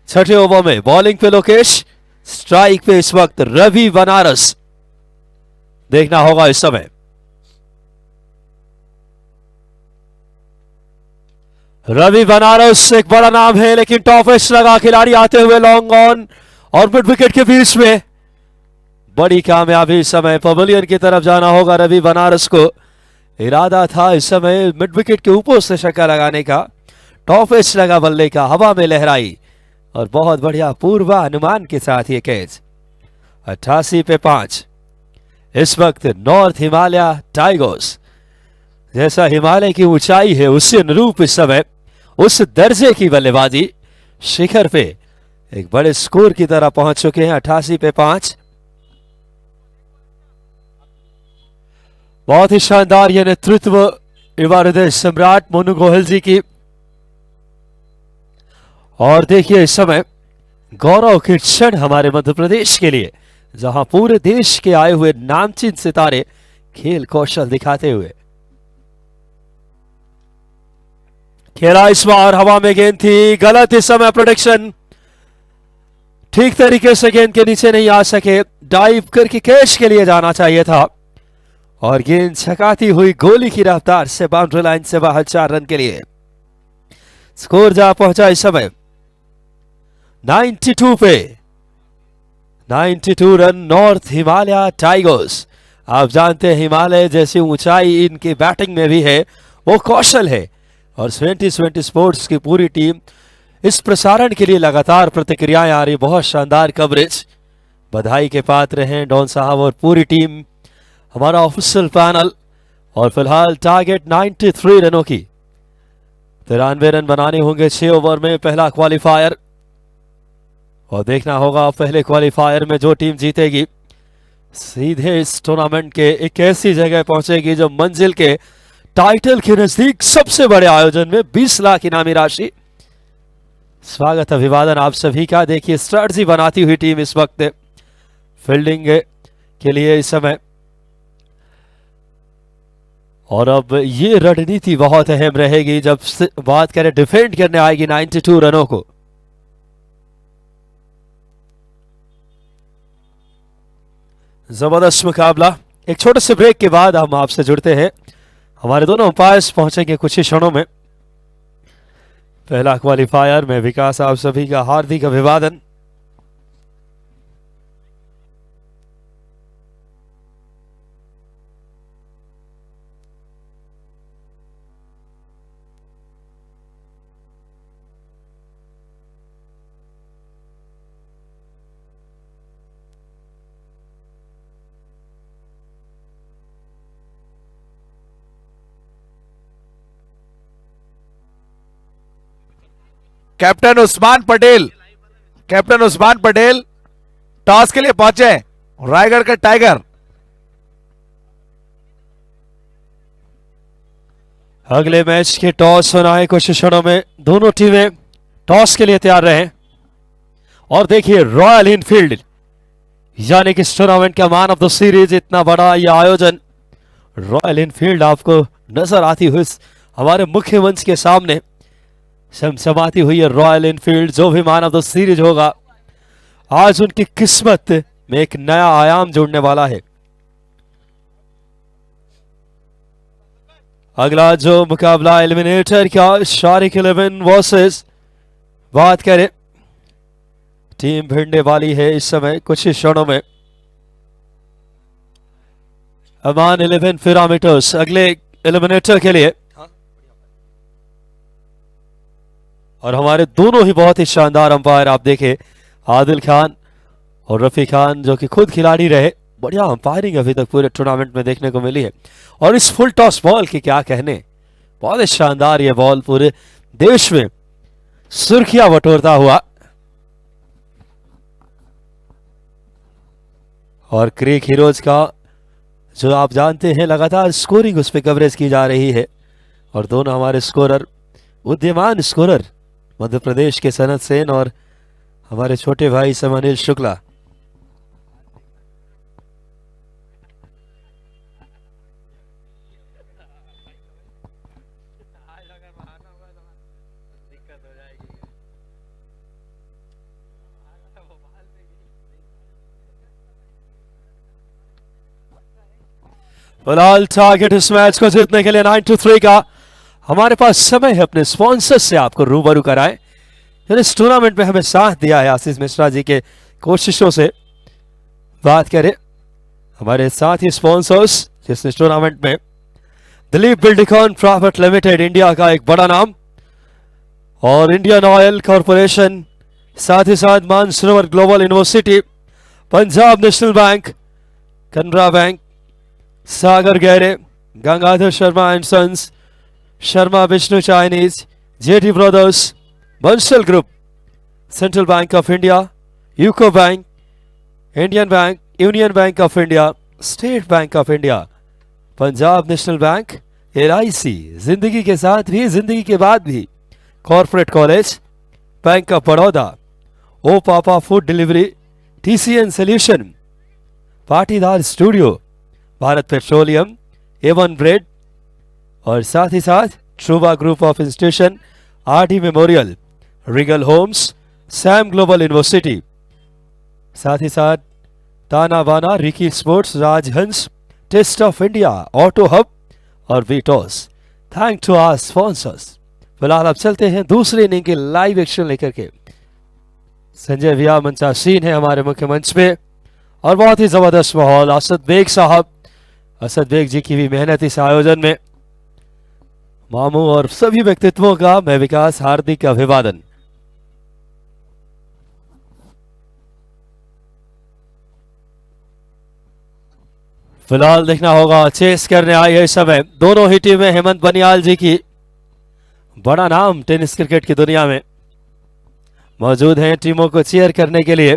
छठे ओवर में बॉलिंग पे लोकेश, स्ट्राइक पे इस वक्त रवि बनारस। देखना होगा इस समय रवि बनारस एक बड़ा नाम है, लेकिन टॉप एज लगा खिलाड़ी आते हुए लॉन्ग ऑन और मिड विकेट के बीच में बड़ी कामयाबी। इस समय पवेलियन की तरफ जाना होगा रवि बनारस को। इरादा था इस समय मिड विकेट के ऊपर से छक्का लगाने का, टॉप एज लगा बल्ले का, हवा में लहराई और बहुत बढ़िया पूर्वानुमान के साथ ये कैच। 88 पे 5 इस वक्त नॉर्थ हिमालय टाइगर्स जैसा हिमालय की ऊंचाई है उससे अनुरूप इस समय उस दर्जे की बल्लेबाजी शिखर पे एक बड़े स्कोर की तरह पहुंच चुके हैं। 88 पे 5 बहुत ही शानदार यह नेतृत्व युवा हृदय सम्राट मोनू गोयल जी की। और देखिए इस समय गौरव के क्षण हमारे मध्य प्रदेश के लिए, जहां पूरे देश के आए हुए नामचीन सितारे खेल कौशल दिखाते हुए। खेला इस बार हवा में गेंद थी, गलत इस समय प्रोटेक्शन, ठीक तरीके से गेंद के नीचे नहीं आ सके, डाइव करके कैच के लिए जाना चाहिए था और गेंद छकाती हुई गोली की रफ्तार से बाउंड्री लाइन से बाहर 4 रन के लिए। स्कोर जा पहुंचा इस समय 92 पे 92 रन नॉर्थ हिमालय टाइगर्स। आप जानते हैं हिमालय जैसी ऊंचाई इनकी बैटिंग में भी है, वो कौशल है। और 2020 स्पोर्ट्स की पूरी टीम इस प्रसारण के लिए लगातार प्रतिक्रियाएं आ रही, बहुत शानदार कवरेज। बधाई के पात्र हैं डॉन साहब और पूरी टीम, हमारा ऑफिशियल पैनल। और फिलहाल टारगेट 93 रनों की, 93 रन बनाने होंगे 6 ओवर में पहला क्वालिफायर। और देखना होगा पहले क्वालिफायर में जो टीम जीतेगी सीधे इस टूर्नामेंट के एक ऐसी जगह पहुंचेगी जो मंजिल के टाइटल के नजदीक सबसे बड़े आयोजन में 20 लाख इनामी राशि। स्वागत अभिवादन आप सभी का। देखिए स्ट्रैटेजी बनाती हुई टीम इस वक्त फील्डिंग के लिए इस समय और अब ये रणनीति बहुत अहम रहेगी जब बात करें डिफेंड करने आएगी 92 रनों को। जबरदस्त मुकाबला। एक छोटे से ब्रेक के बाद हम आपसे जुड़ते हैं। हमारे दोनों अंपायर्स पहुंचेंगे कुछ ही क्षणों में। पहला क्वालिफायर में विकास, आप सभी का हार्दिक अभिवादन। कैप्टन उस्मान पटेल टॉस के लिए पहुंचे। रायगढ़ का टाइगर। अगले मैच के टॉस होना है कुछ क्षणों में। दोनों टीमें टॉस के लिए तैयार रहे। और देखिए रॉयल इनफील्ड यानी कि इस टूर्नामेंट का मैन ऑफ द सीरीज, इतना बड़ा यह आयोजन, रॉयल इनफील्ड आपको नजर आती हुई हमारे मुख्य मंच के सामने समसमाती हुई है। रॉयल इनफील्ड जो भी मैन ऑफ द सीरीज होगा, आज उनकी किस्मत में एक नया आयाम जुड़ने वाला है। अगला जो मुकाबला एलिमिनेटर का शारिक 11 वर्सेस, बात करें टीम भिड़ने वाली है इस समय कुछ ही क्षणों में। अमान 11 पिरामिडर्स अगले एलिमिनेटर के लिए। और हमारे दोनों ही बहुत ही शानदार अंपायर आप देखें, आदिल खान और रफी खान जो कि खुद खिलाड़ी रहे। बढ़िया अंपायरिंग अभी तक पूरे टूर्नामेंट में देखने को मिली है। और इस फुल टॉस बॉल की क्या कहने, बहुत ही शानदार ये बॉल पूरे देश में सुर्खियां बटोरता हुआ। और क्रिक हीरोज का जो आप जानते हैं लगातार स्कोरिंग उस पर कवरेज की जा रही है। और दोनों हमारे स्कोरर, उद्यमान स्कोरर मध्य प्रदेश के सनत सेन और हमारे छोटे भाई समनिल शुक्ला। फिलहाल टारगेट इस मैच को जीतने के लिए 9-3 का हमारे पास समय है अपने स्पॉन्सर से आपको रूबरू कराएं। इस टूर्नामेंट में हमें साथ दिया है आशीष मिश्रा जी के कोशिशों से। बात करें हमारे साथ ही स्पॉन्सर्स जिस टूर्नामेंट में दिलीप बिल्डिकॉन प्राइवेट लिमिटेड इंडिया का एक बड़ा नाम, और इंडियन ऑयल कॉरपोरेशन, साथ ही साथ Mansarovar global university, Punjab national bank, Canara bank, Sagar Gehre, Gangadhar Sharma and sons, Sharma Vishnu Chinese, JT brothers, Bansal group, central bank of India, UCO bank, Indian bank, union bank of India, state bank of India, Punjab national bank, LIC, जिंदगी के साथ भी जिंदगी के बाद भी, corporate college, bank of Baroda, ओ पापा food delivery, TCN solution, Patidar studio, Bharat petroleum, A1 bread, और साथ ही साथ Truba group of institution, RD memorial, regal homes, Sam global university, साथ ही साथ Tana Bana, Ricky sports, Rajhans, taste of India, auto hub और वीटॉस। Thank to our sponsors. फिलहाल अब चलते हैं दूसरी इनिंग के लाइव एक्शन लेकर के। संजय भैया मंचासीन है हमारे मुख्य मंच पे और बहुत ही जबरदस्त माहौल। असद बेग साहब, असद बेग जी की भी मेहनत इस आयोजन में। मामू और सभी व्यक्तित्वों का मैं विकास हार्दिक अभिवादन। फिलहाल देखना होगा चेस करने आई है इस समय दोनों ही टीमें। हेमंत बनियाल जी की, बड़ा नाम टेनिस क्रिकेट की दुनिया में, मौजूद हैं टीमों को चीयर करने के लिए।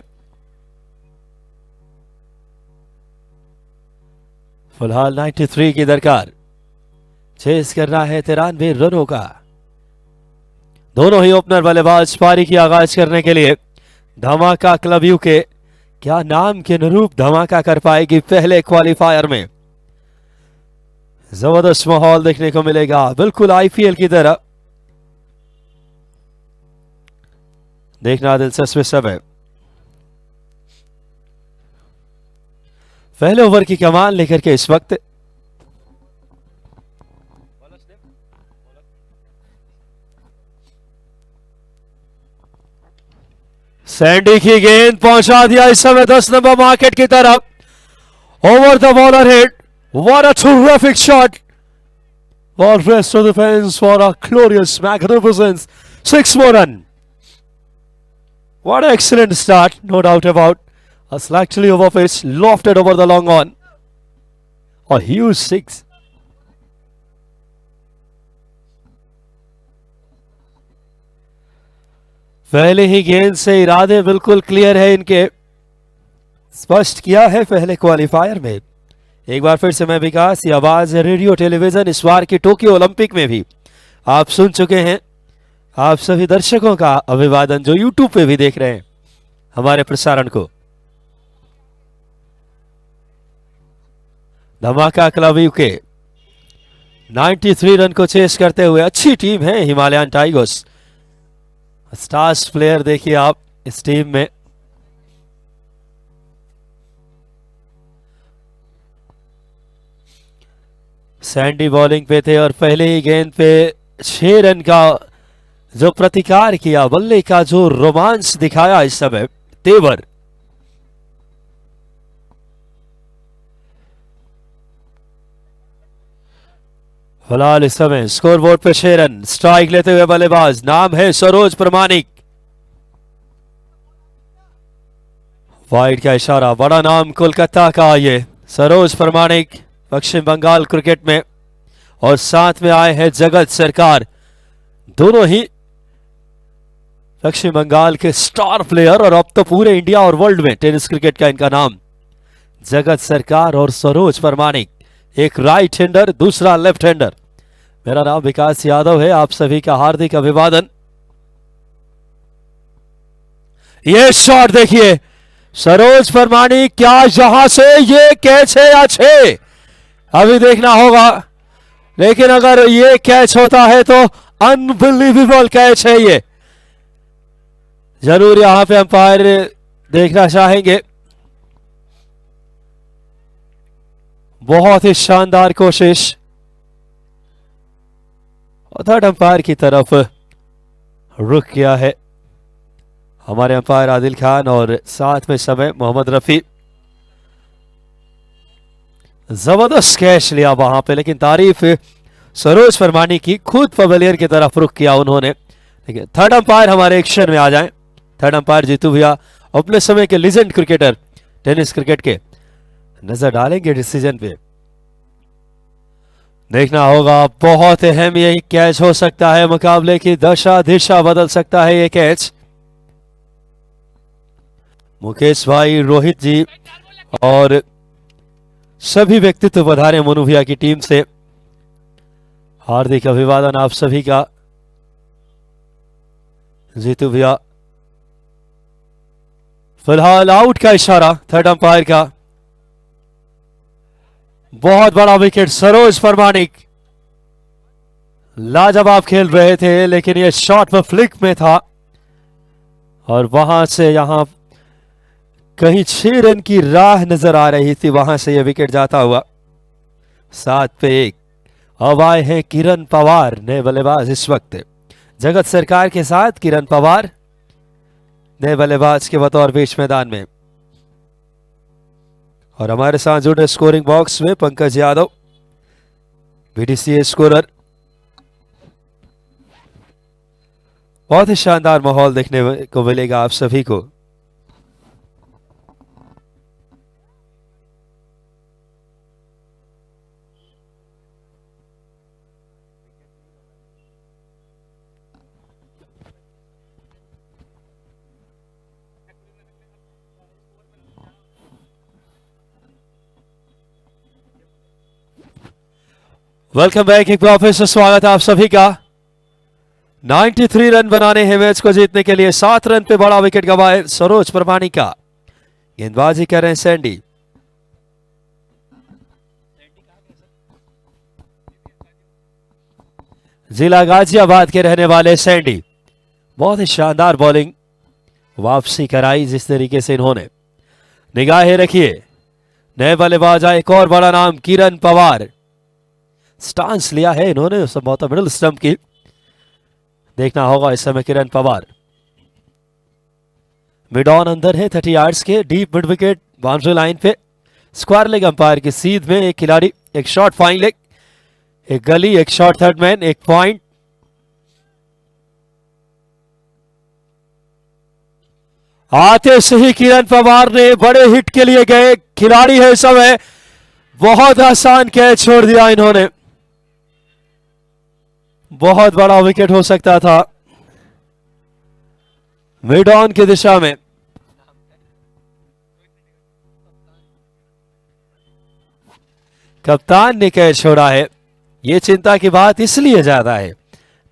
फिलहाल 93 की दरकार, चेस करना है 93 रनों का। दोनों ही ओपनर बल्लेबाज पारी की आगाज करने के लिए। धमाका क्लब यूके क्या नाम के अनुरूप धमाका कर पाएगी पहले क्वालिफायर में। जबरदस्त माहौल देखने को मिलेगा, बिल्कुल आईपीएल की तरह। देखना दिलचस्प सब है। पहले ओवर की कमान लेकर के इस वक्त सैंडी की गेंद पहुंचा दिया इस समय 10 नंबर मार्केट की तरफ। Over the bowler head, what a terrific shot. Ball pressed to the fence for a glorious, magnificent 6 more run. What an excellent start, no doubt about. A slightly over pitch, lofted over the long on. A huge 6. पहले ही गेंद से इरादे बिल्कुल clear है इनके, स्पष्ट किया है पहले क्वालिफायर में। एक बार फिर से मैं विकास, ये आवाज रेडियो टेलीविजन इस बार की टोक्यो ओलंपिक में भी आप सुन चुके हैं। आप सभी दर्शकों का अभिवादन जो यूट्यूब पे भी देख रहे हैं हमारे प्रसारण को। धमाका क्लब यूके 93 रन को चेस करते हुए अच्छी टीम है हिमालयन टाइगर्स। स्टार्स प्लेयर देखिए आप इस टीम में। सैंडी बॉलिंग पे थे और पहले ही गेंद पे 6 रन का जो प्रतिकार किया, बल्ले का जो रोमांच दिखाया इस समय तेवर। फिलहाल इस समय स्कोरबोर्ड पे 6 रन। स्ट्राइक लेते हुए बल्लेबाज, नाम है सरोज प्रमाणिक। वाइड का इशारा, बड़ा नाम कोलकाता का ये सरोज प्रमाणिक पश्चिम बंगाल क्रिकेट में, और साथ में आए हैं जगत सरकार, दोनों ही पश्चिम बंगाल के स्टार प्लेयर और अब तो पूरे इंडिया और वर्ल्ड में टेनिस क्रिकेट का इनका नाम। जगत सरकार और सरोज प्रमाणिक, एक राइट हैंडर दूसरा लेफ्ट हैंडर। मेरा नाम विकास यादव है, आप सभी का हार्दिक अभिवादन। ये शॉट देखिए सरोज प्रमाणिक, क्या यहां से ये कैच है या 6 अभी देखना होगा, लेकिन अगर ये कैच होता है तो अनबिलीवेबल कैच है ये। जरूर यहां पे अंपायर देखना चाहेंगे। बहुत ही शानदार कोशिश, और थर्ड अंपायर की तरफ रुक गया है हमारे अंपायर आदिल खान और साथ में समय मोहम्मद रफी। जबरदस्त कैच लिया वहां पे, लेकिन तारीफ सरोज फरमानी की, खुद पवेलियन की तरफ रुक किया उन्होंने। लेकिन थर्ड अंपायर हमारे एक्शन में आ जाएं। थर्ड अंपायर जीतू भैया अपने समय के लीजेंड क्रिकेटर टेनिस क्रिकेट के, नजर डालेंगे डिसीजन पे। देखना होगा, बहुत अहम यही कैच हो सकता है, मुकाबले की दशा दिशा बदल सकता है ये कैच। मुकेश भाई, रोहित जी और सभी व्यक्तित्व पधारे मोनू भैया की टीम से, हार्दिक अभिवादन आप सभी का। जीतू भैया फिलहाल आउट का इशारा थर्ड अंपायर का। बहुत बड़ा विकेट, सरोज प्रमाणिक लाजवाब खेल रहे थे, लेकिन यह शॉट पर फ्लिक में था और वहां से यहां कहीं 6 रन की राह नजर आ रही थी, वहां से यह विकेट जाता हुआ 7 पे 1। अब आए हैं किरण पवार, नए बल्लेबाज इस वक्त जगत सरकार के साथ। किरण पवार नए बल्लेबाज के बतौर बीच मैदान में, और हमारे साथ जुड़े स्कोरिंग बॉक्स में पंकज यादव, बीडीसीए स्कोरर। बहुत ही शानदार माहौल देखने को मिलेगा आप सभी को। वेलकम बैक, एक बार फिर से स्वागत है आप सभी का। 93 रन बनाने हैं मैच को जीतने के लिए। 7 रन पे बड़ा विकेट गंवाए सरोज प्रमाणिक का। गेंदबाजी कर रहे हैं सैंडी। जिला गाजियाबाद के रहने वाले सैंडी, बहुत ही शानदार बॉलिंग वापसी कराई जिस तरीके से इन्होंने। निगाहें रखिए, नए बल्लेबाज आए, एक और बड़ा नाम किरण पवार। स्टांस लिया है इन्होंने संभवतः मिडिल स्टंप की, देखना होगा इस समय किरण पवार। मिड ऑन अंदर है 30 यार्ड्स के, deep mid wicket boundary line पे, स्क्वायर लेग अंपायर की सीध में एक खिलाड़ी, एक शॉट फाइन लेग, एक गली, एक शॉट थर्ड मैन, एक पॉइंट। आते से ही किरण पवार ने बड़े हिट के लिए गए खिलाड़ी है इस समय, बहुत आसान कैच छोड़ दिया इन्होंने, बहुत बड़ा विकेट हो सकता था मिड ऑन की दिशा में। कप्तान ने कैच छोड़ा है, ये चिंता की बात इसलिए ज्यादा है,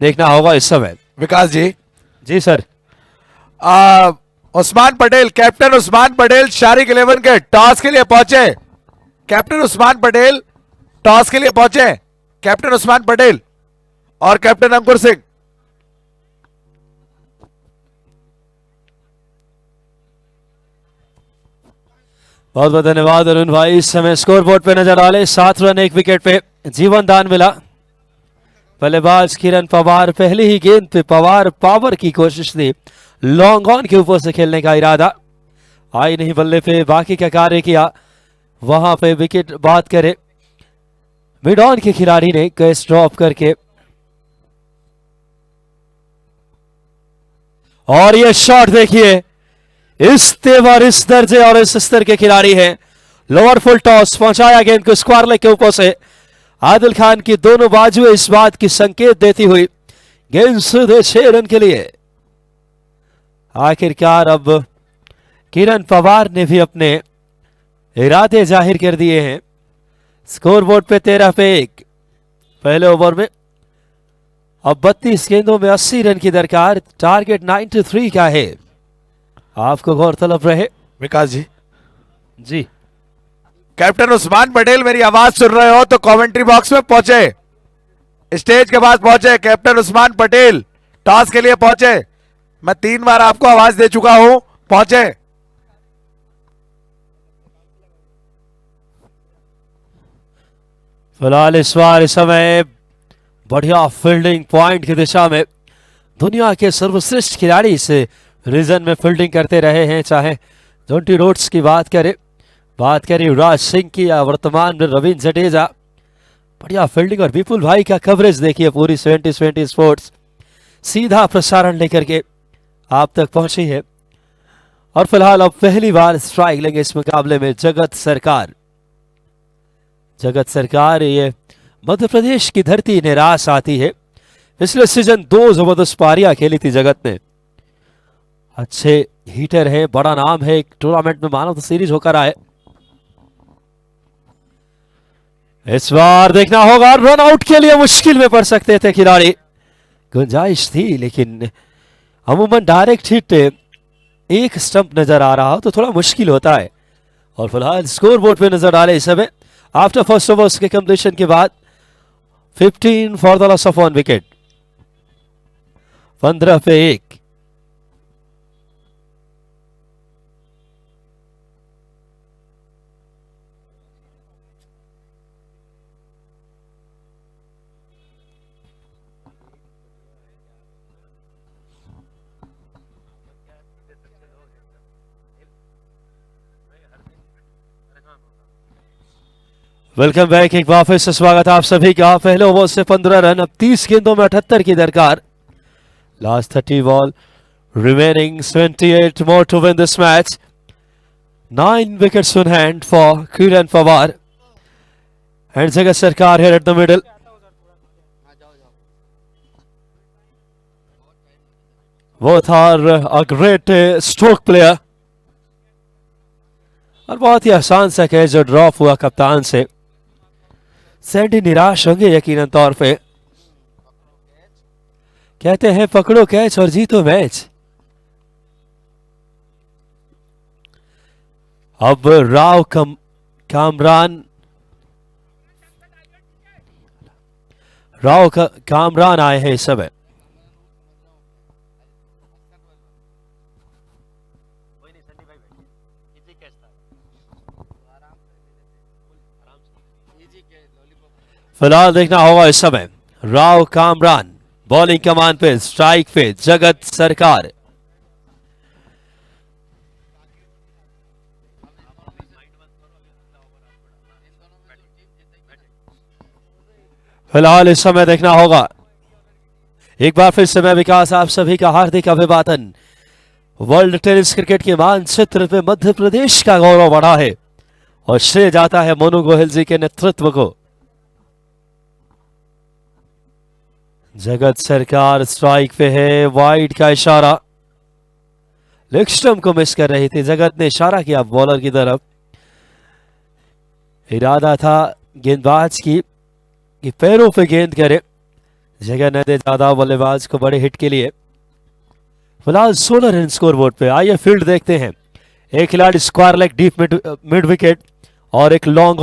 देखना होगा इस समय। विकास जी, जी सर। उस्मान पटेल, कैप्टन उस्मान पटेल शारिक 11 के टॉस के लिए पहुंचे। कैप्टन उस्मान पटेल टॉस के लिए पहुंचे, कैप्टन उस्मान पटेल और कैप्टन अंकुर सिंह। बहुत बहुत धन्यवाद अरुण भाई। इस समय स्कोर बोर्ड पे नजर आ ले 7 रन 1 विकेट पे जीवन दान मिला। बल्लेबाज किरण पवार, पहली ही गेंद पे पवार पावर की कोशिश थी, लॉन्ग ऑन के ऊपर से खेलने का इरादा, आई नहीं बल्ले पे, बाकी का कार्य किया, वहां पे विकेट बात करे मिड ऑन के खिलाड़ी ने कैच ड्रॉप करके। और ये शॉट देखिए, इस तेवर, इस दर्जे और इस स्तर के खिलाड़ी हैं। लोअर फुल टॉस पहुंचाया गेंद को स्क्वायर लेग के ऊपर से, आदिल खान की दोनों बाजुएं इस बात की संकेत देती हुई गेंद सीधे 6 रन के लिए। आखिरकार अब किरण पवार ने भी अपने इरादे जाहिर कर दिए हैं। स्कोरबोर्ड पे 13 पे 1 पहले ओवर में। अब 32 गेंदों में 80 रन की दरकार, टारगेट 93 का है, आपको गौरतलब रहे। विकास जी, जी कैप्टन उस्मान पटेल मेरी आवाज सुन रहे हो तो कमेंट्री बॉक्स में पहुंचे, स्टेज के पास पहुंचे। कैप्टन उस्मान पटेल टॉस के लिए पहुंचे, मैं 3 बार आपको आवाज दे चुका हूं, पहुंचे। फिलहाल इस बार इस समय बढ़िया फील्डिंग पॉइंट की दिशा में दुनिया के सर्वश्रेष्ठ खिलाड़ी इस रीजन में फील्डिंग करते रहे हैं, चाहे जोंटी रोड्स की बात करें युवराज सिंह की या वर्तमान में रविंद्र जडेजा, बढ़िया फील्डिंग। और विपुल भाई का कवरेज देखिए, पूरी 70 स्पोर्ट्स सीधा प्रसारण लेकर के आप तक पहुंची है। और फिलहाल अब पहली बार स्ट्राइक लेंगे इस मुकाबले में जगत सरकार। जगत सरकार, ये मध्य प्रदेश की धरती निराश आती है। पिछले सीजन 2 जबरदस्त पारियां खेली थी जगत ने, अच्छे हीटर है, बड़ा नाम है, एक टूर्नामेंट में मैन ऑफ द सीरीज होकर आए। इस बार देखना होगा, रन आउट के लिए मुश्किल में पड़ सकते थे खिलाड़ी, गुंजाइश थी लेकिन अमूमन डायरेक्ट हिट एक स्टंप नजर आ रहा हो तो थोड़ा मुश्किल होता है। और फिलहाल स्कोर बोर्ड पे नजर आ रहे इस समय आफ्टर फर्स्ट ओवर्स के कंप्लीशन के बाद 15 for the loss of 1 wicket, 15 पे 1। वेलकम बैक, एक बार फिर से स्वागत आप सभी का। पहले ओवर से 15 रन, अब 30 गेंदों में 78 की दरकार। Last 30 ball remaining, 28 more to win this match. 9 wickets in hand for Kiran Pawar and Jagat Sarkar here at the middle. Both are a great stroke player. और बहुत ही आसान सा कैच जो ड्रॉप हुआ कप्तान से। सैंडी निराश होंगे यकीनन तौर पे, कहते हैं पकड़ो कैच और जीतो मैच। अब राव राव कामरान आए हैं इस समय। फिलहाल देखना होगा इस समय राव कामरान बॉलिंग कमान पे, स्ट्राइक पे जगत सरकार। फिलहाल इस समय देखना होगा, एक बार फिर समय विकास आप सभी का हार्दिक अभिवादन। वर्ल्ड टेनिस क्रिकेट के मानचित्र पे मध्य प्रदेश का गौरव बढ़ा है और श्रेय जाता है मोनू गोहिल जी के नेतृत्व को। जगत सरकार स्ट्राइक पे है, वाइड का इशारा, लेग स्टंप को मिस कर रही थी। जगत ने इशारा किया बॉलर की तरफ, इरादा था गेंदबाज की कि पैरों पे गेंद करे, जगह न दे ज्यादा बल्लेबाज को बड़े हिट के लिए। फिलहाल 16 रन स्कोर बोर्ड पे। आइए फील्ड देखते हैं। एक खिलाड़ी square leg deep mid wicket और एक लॉन्ग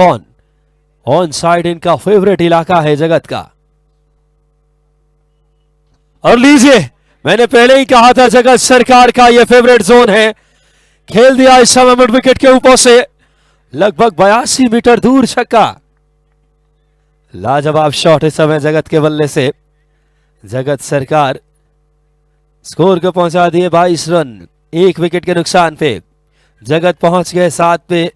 ऑन साइड इनका फेवरेट इलाका है जगत का। और लीजिए, मैंने पहले ही कहा था जगत सरकार का यह फेवरेट जोन है। खेल दिया इस समय मिड विकेट के ऊपर से लगभग 82 मीटर दूर छक्का। लाजवाब शॉट इस समय जगत के बल्ले से। जगत सरकार स्कोर को पहुंचा दिए 22 रन, 1 विकेट के नुकसान पे। जगत पहुंच गए 7 पे।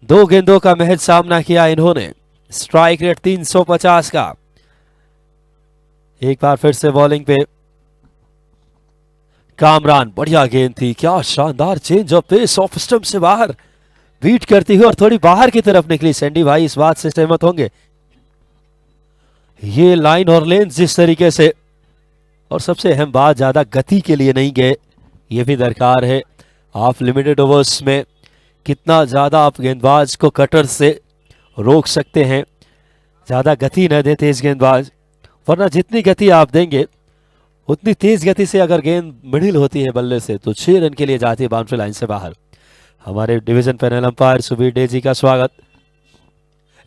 2 गेंदों का महज सामना किया इन्होंने। स्ट्राइक रेट 350 का। एक बार फिर से बॉलिंग पे कामरान, बढ़िया गेंद थी, क्या शानदार change of pace, off stump से बाहर बीट करती हुई और थोड़ी बाहर की तरफ निकली। सैंडी भाई इस बात से सहमत होंगे। ये लाइन और लेंथ जिस तरीके से, और सबसे अहम बात ज्यादा गति के लिए नहीं गए, ये भी दरकार है। आप लिमिटेड ओवर्स में कितना ज्यादा आप गेंदबाज को कटर से रोक सकते हैं, ज्यादा गति न दे तेज गेंदबाज, वरना जितनी गति आप देंगे उतनी तेज गति से अगर गेंद मिडिल होती है बल्ले से तो 6 रन के लिए जाती है बाउंड्री लाइन से बाहर। हमारे division panel umpire Subir De ji का स्वागत।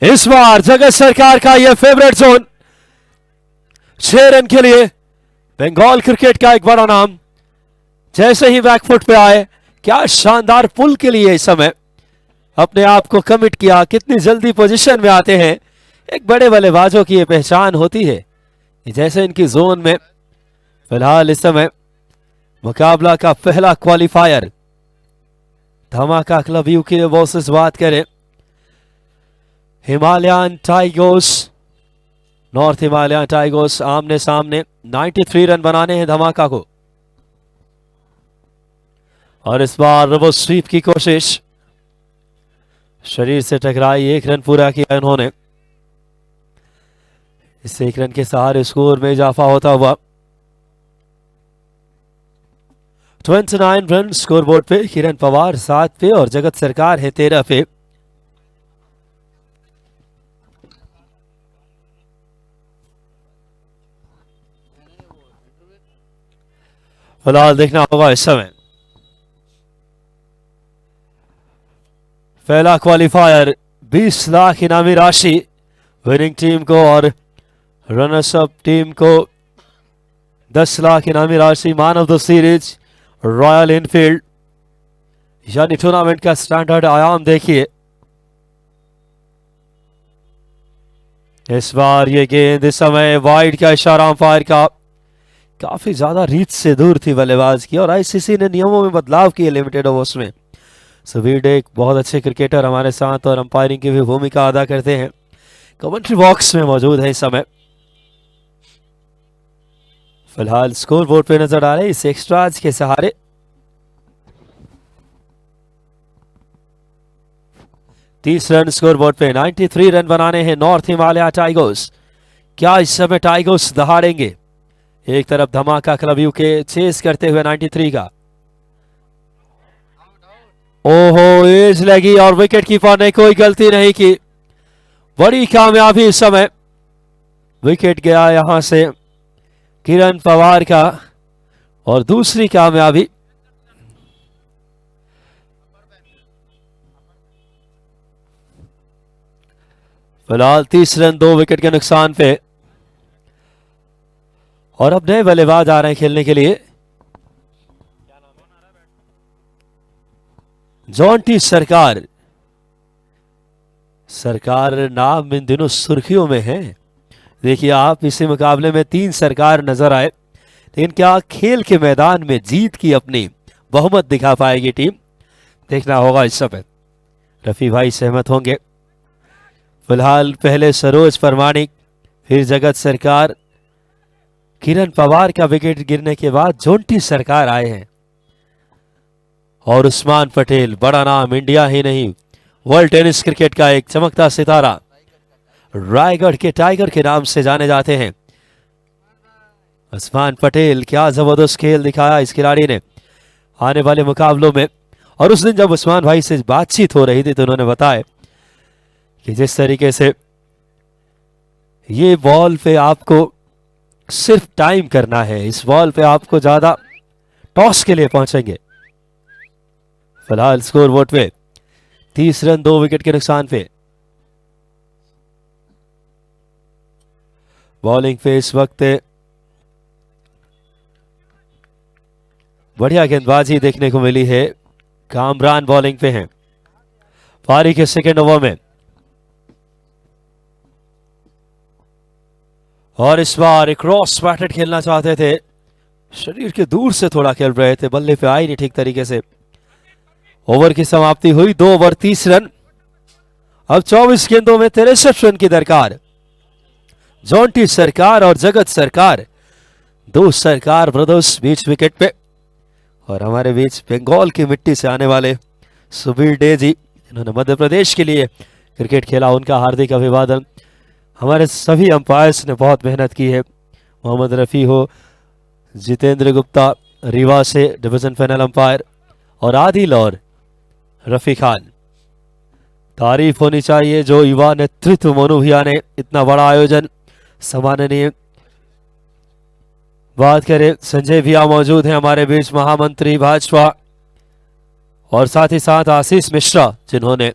इस बार जगत सरकार का यह फेवरेट जोन, 6 रन के लिए बंगाल क्रिकेट का एक बड़ा नाम। जैसे ही बैकफुट पे आए, क्या शानदार पुल के लिए इस समय अपने आप को कमिट किया। कितनी जल्दी पोजीशन में आते हैं। एक बड़े बल्लेबाजों की यह पहचान होती है, जैसे इनकी जोन में। फिलहाल इस समय मुकाबला का पहला क्वालिफायर धमाका क्लब यूके वर्सेस बात करें Himalayan tigers, north Himalayan tigers आमने सामने। 93 रन बनाने हैं धमाका को। और इस बार रिवर्स स्वीप की कोशिश, शरीर से टकराई, 1 रन पूरा किया इन्होंने। इस 1 रन के सहारे स्कोर में इजाफा होता हुआ 29 रन स्कोरबोर्ड पे। किरण पवार 7 पे और जगत सरकार है 13 पे। फिलहाल देखना होगा इस समय पहला क्वालिफायर 20 लाख इनामी राशि विनिंग टीम को और रनर्स अप टीम को 10 लाख इनामी राशि। Man of the series royal Enfield, यानी टूर्नामेंट का स्टैंडर्ड आयाम देखिए। इस बार ये गेंद इस समय वाइड का इशारा अंपायर का, काफी ज्यादा रीच से दूर थी बल्लेबाज की। और आईसीसी ने नियमों में बदलाव किए लिमिटेड ओवर्स में। सुबीर डे एक बहुत अच्छे क्रिकेटर हमारे साथ और अंपायरिंग की भी भूमिका अदा करते हैं, कमेंट्री बॉक्स में मौजूद है इस समय। फिलहाल स्कोर बोर्ड पे नजर आ रहे इस एक्स्ट्राज के सहारे। तीस रन स्कोर बोर्ड पे। 93 रन बनाने हैं नॉर्थ हिमालय टाइगर्स। क्या इस समय टाइगर्स दहाड़ेंगे? एक तरफ धमाका क्लब यूके चेस करते हुए 93 का। ओहो, एज लगी और विकेट कीपर ने कोई गलती नहीं की। बड़ी कामयाबी इस समय। विकेट गया यहां से किरण पवार का और दूसरी कामयाबी। फिलहाल 30 रन 2 विकेट के नुकसान पे। और अब नए बल्लेबाज आ रहे हैं खेलने के लिए। जॉन्टी सरकार। सरकार नाम इन दिनों सुर्खियों में है। देखिए आप, इसी मुकाबले में 3 सरकार नजर आए, लेकिन क्या खेल के मैदान में जीत की अपनी बहुमत दिखा पाएगी टीम, देखना होगा इस समय। रफी भाई सहमत होंगे। फिलहाल पहले सरोज परमाणिक, फिर जगत सरकार, किरण पवार का विकेट गिरने के बाद जोंटी सरकार आए हैं। और उस्मान पटेल, बड़ा नाम, इंडिया ही नहीं वर्ल्ड टेनिस क्रिकेट का एक चमकता सितारा, रायगढ़ के टाइगर के नाम से जाने जाते हैं उस्मान पटेल। क्या जबरदस्त खेल दिखाया इस खिलाड़ी ने आने वाले मुकाबलों में। और उस दिन जब उस्मान भाई से बातचीत हो रही थी तो उन्होंने बताया कि जिस तरीके से ये बॉल पे आपको सिर्फ टाइम करना है, इस बॉल पे आपको ज्यादा टॉस के लिए पहुंचेंगे। फिलहाल स्कोर बोर्ड पे 30 रन 2 विकेट के नुकसान पे। बॉलिंग पे इस वक्त बढ़िया गेंदबाजी देखने को मिली है। कामरान बॉलिंग पे हैं पारी के सेकेंड ओवर में। और इस बार एक क्रॉस बैटेड खेलना चाहते थे, शरीर के दूर से थोड़ा खेल रहे थे, बल्ले पे आई नहीं ठीक तरीके से। ओवर की समाप्ति हुई 2 ओवर 30 रन। अब 24 गेंदों में 63 रन की दरकार। जॉन्टी सरकार और जगत सरकार, 2 सरकार ब्रदर्स बीच विकेट पे। और हमारे बीच बंगाल की मिट्टी से आने वाले सुबीर डे जी, इन्होंने मध्य प्रदेश के लिए क्रिकेट खेला, उनका हार्दिक अभिवादन। हमारे सभी अंपायर्स ने बहुत मेहनत की है, मोहम्मद रफ़ी हो, जितेंद्र गुप्ता रीवा से डिवीजन फाइनल अंपायर, और आदिल और रफ़ी खान। तारीफ होनी चाहिए जो युवा नेतृत्व मोनू भैया ने इतना बड़ा आयोजन सम्माननीय। बात करें, संजय भैया मौजूद हैं हमारे बीच, महामंत्री भाजपा, और साथ ही साथ आशीष मिश्रा जिन्होंने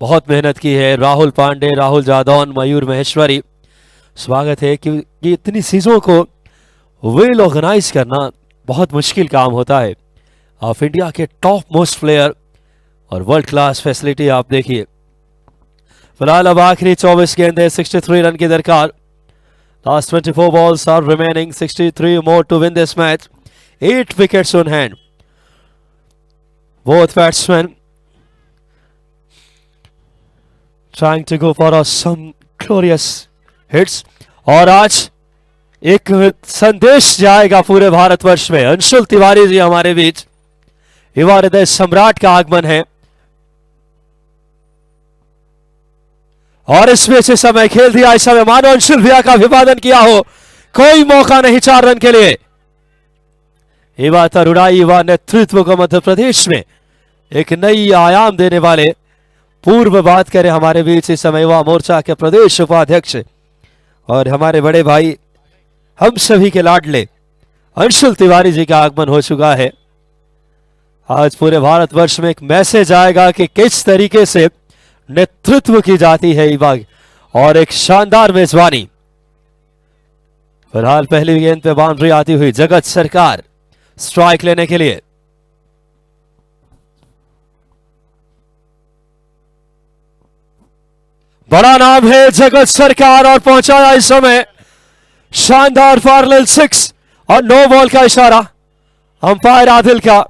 बहुत मेहनत की है, राहुल पांडे, राहुल जादौन, मयूर महेश्वरी। स्वागत है कि इतनी चीजों को वेल ऑर्गेनाइज करना बहुत मुश्किल काम होता है। ऑफ इंडिया के टॉप मोस्ट प्लेयर और वर्ल्ड क्लास फैसिलिटी आप देखिए। फिलहाल अब आखिरी 24 गेंदें, 63 रन की दरकार। Last 24 balls are remaining, 63 more to win this match. 8 wickets on hand. Both batsmen trying to go for some glorious hits. और आज एक संदेश जाएगा पूरे भारतवर्ष में। अंशुल तिवारी जी हमारे बीच, युवा हृदय सम्राट का आगमन है। और इसमें से समय खेल दिया, इस समय मानो अंशुल भैया का अभिवादन किया हो। कोई मौका नहीं 4 रन के लिए। युवा तरुणाई, युवा नेतृत्व को मध्य प्रदेश में एक नई आयाम देने वाले पूर्व बात करें हमारे बीच इस समय युवा मोर्चा के प्रदेश उपाध्यक्ष और हमारे बड़े भाई, हम सभी के लाडले अंशुल तिवारी जी का आगमन हो चुका है। आज पूरे भारतवर्ष में एक मैसेज आएगा कि किस तरीके से नेतृत्व की जाती है युवा, और एक शानदार मेजबानी। फिलहाल पहली गेंद पे बाउंड्री आती हुई जगत सरकार स्ट्राइक लेने के लिए। बड़ा नाम है जगत सरकार और पहुंचाया इस समय शानदार पैरेलल 6 और 9 बॉल का इशारा अंपायर आदिल का।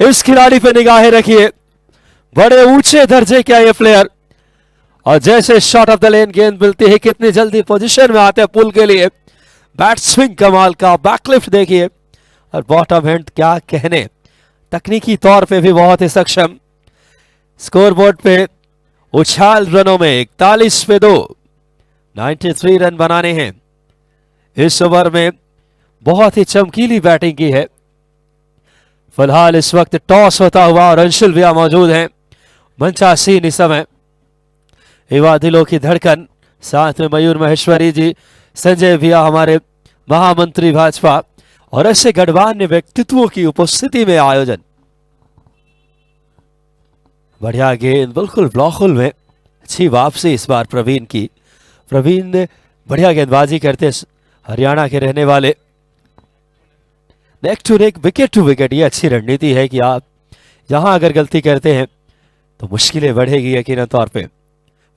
इस खिलाड़ी पे निगाहें रखिए, बड़े ऊंचे दर्जे का ये प्लेयर, और जैसे शॉट ऑफ द लेन गेंद मिलती है कितनी जल्दी पोजीशन में आते हैं पुल के लिए। बैट स्विंग कमाल का, बैकलिफ्ट देखिए, और बॉटम हैंड क्या कहने, तकनीकी तौर पे भी बहुत ही सक्षम। स्कोरबोर्ड पे उछाल रनों में 41 पे 2, 93 रन बनाने हैं। इस ओवर में बहुत ही चमकीली बैटिंग की है। फिलहाल इस वक्त टॉस होता हुआ और अंशुल भैया मौजूद हैं मंचासीन इस समय। युवा दिलों की धड़कन, साथ में मयूर महेश्वरी जी, संजय भैया हमारे महामंत्री भाजपा, और ऐसे गढ़वान्य व्यक्तित्वों की उपस्थिति में आयोजन। बढ़िया गेंद, बिल्कुल ब्लॉक होल में, अच्छी वापसी इस बार प्रवीण की। प्रवीण बढ़िया गेंदबाजी करते हरियाणा के रहने वाले। Neck to neck, wicket to wicket, ये अच्छी रणनीति है कि आप यहां अगर गलती करते हैं तो मुश्किलें बढ़ेगी यकीनन तौर पे।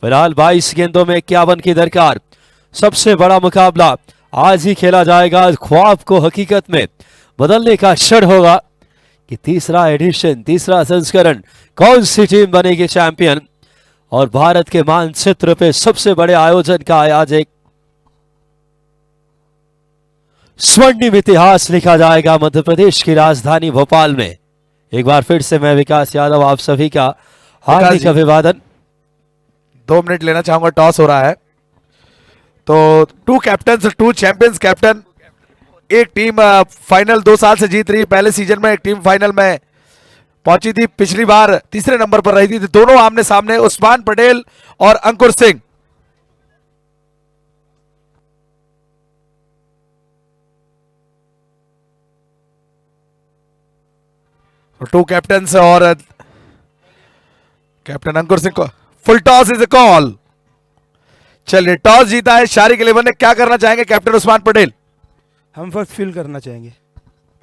फिलहाल 22 गेंदों में 51 की दरकार। सबसे बड़ा मुकाबला आज ही खेला जाएगा। ख्वाब को हकीकत में बदलने का क्षण होगा कि तीसरा एडिशन, तीसरा संस्करण, कौन सी टीम बनेगी चैंपियन। और भारत के मानचित्र पे सबसे बड़े आयोजन का आज एक स्वर्णिम इतिहास लिखा जाएगा मध्य प्रदेश की राजधानी भोपाल में। एक बार फिर से मैं विकास यादव आप सभी का हार्दिक अभिवादन। 2 मिनट लेना चाहूंगा, टॉस हो रहा है तो 2 कैप्टन 2 चैंपियंस कैप्टन। एक टीम फाइनल 2 साल से जीत रही। पहले सीजन में एक टीम फाइनल में पहुंची थी, पिछली बार तीसरे नंबर पर रही थी। तो दोनों आमने सामने, उस्मान पटेल और अंकुर सिंह। तो 2 कैप्टन और कैप्टन अंकुर सिंह को full toss is a call. चलिए, टॉस जीता है शारिक 11 ने। क्या करना चाहेंगे कैप्टन उस्मान पटेल? हम फर्स्ट फील्ड करना चाहेंगे।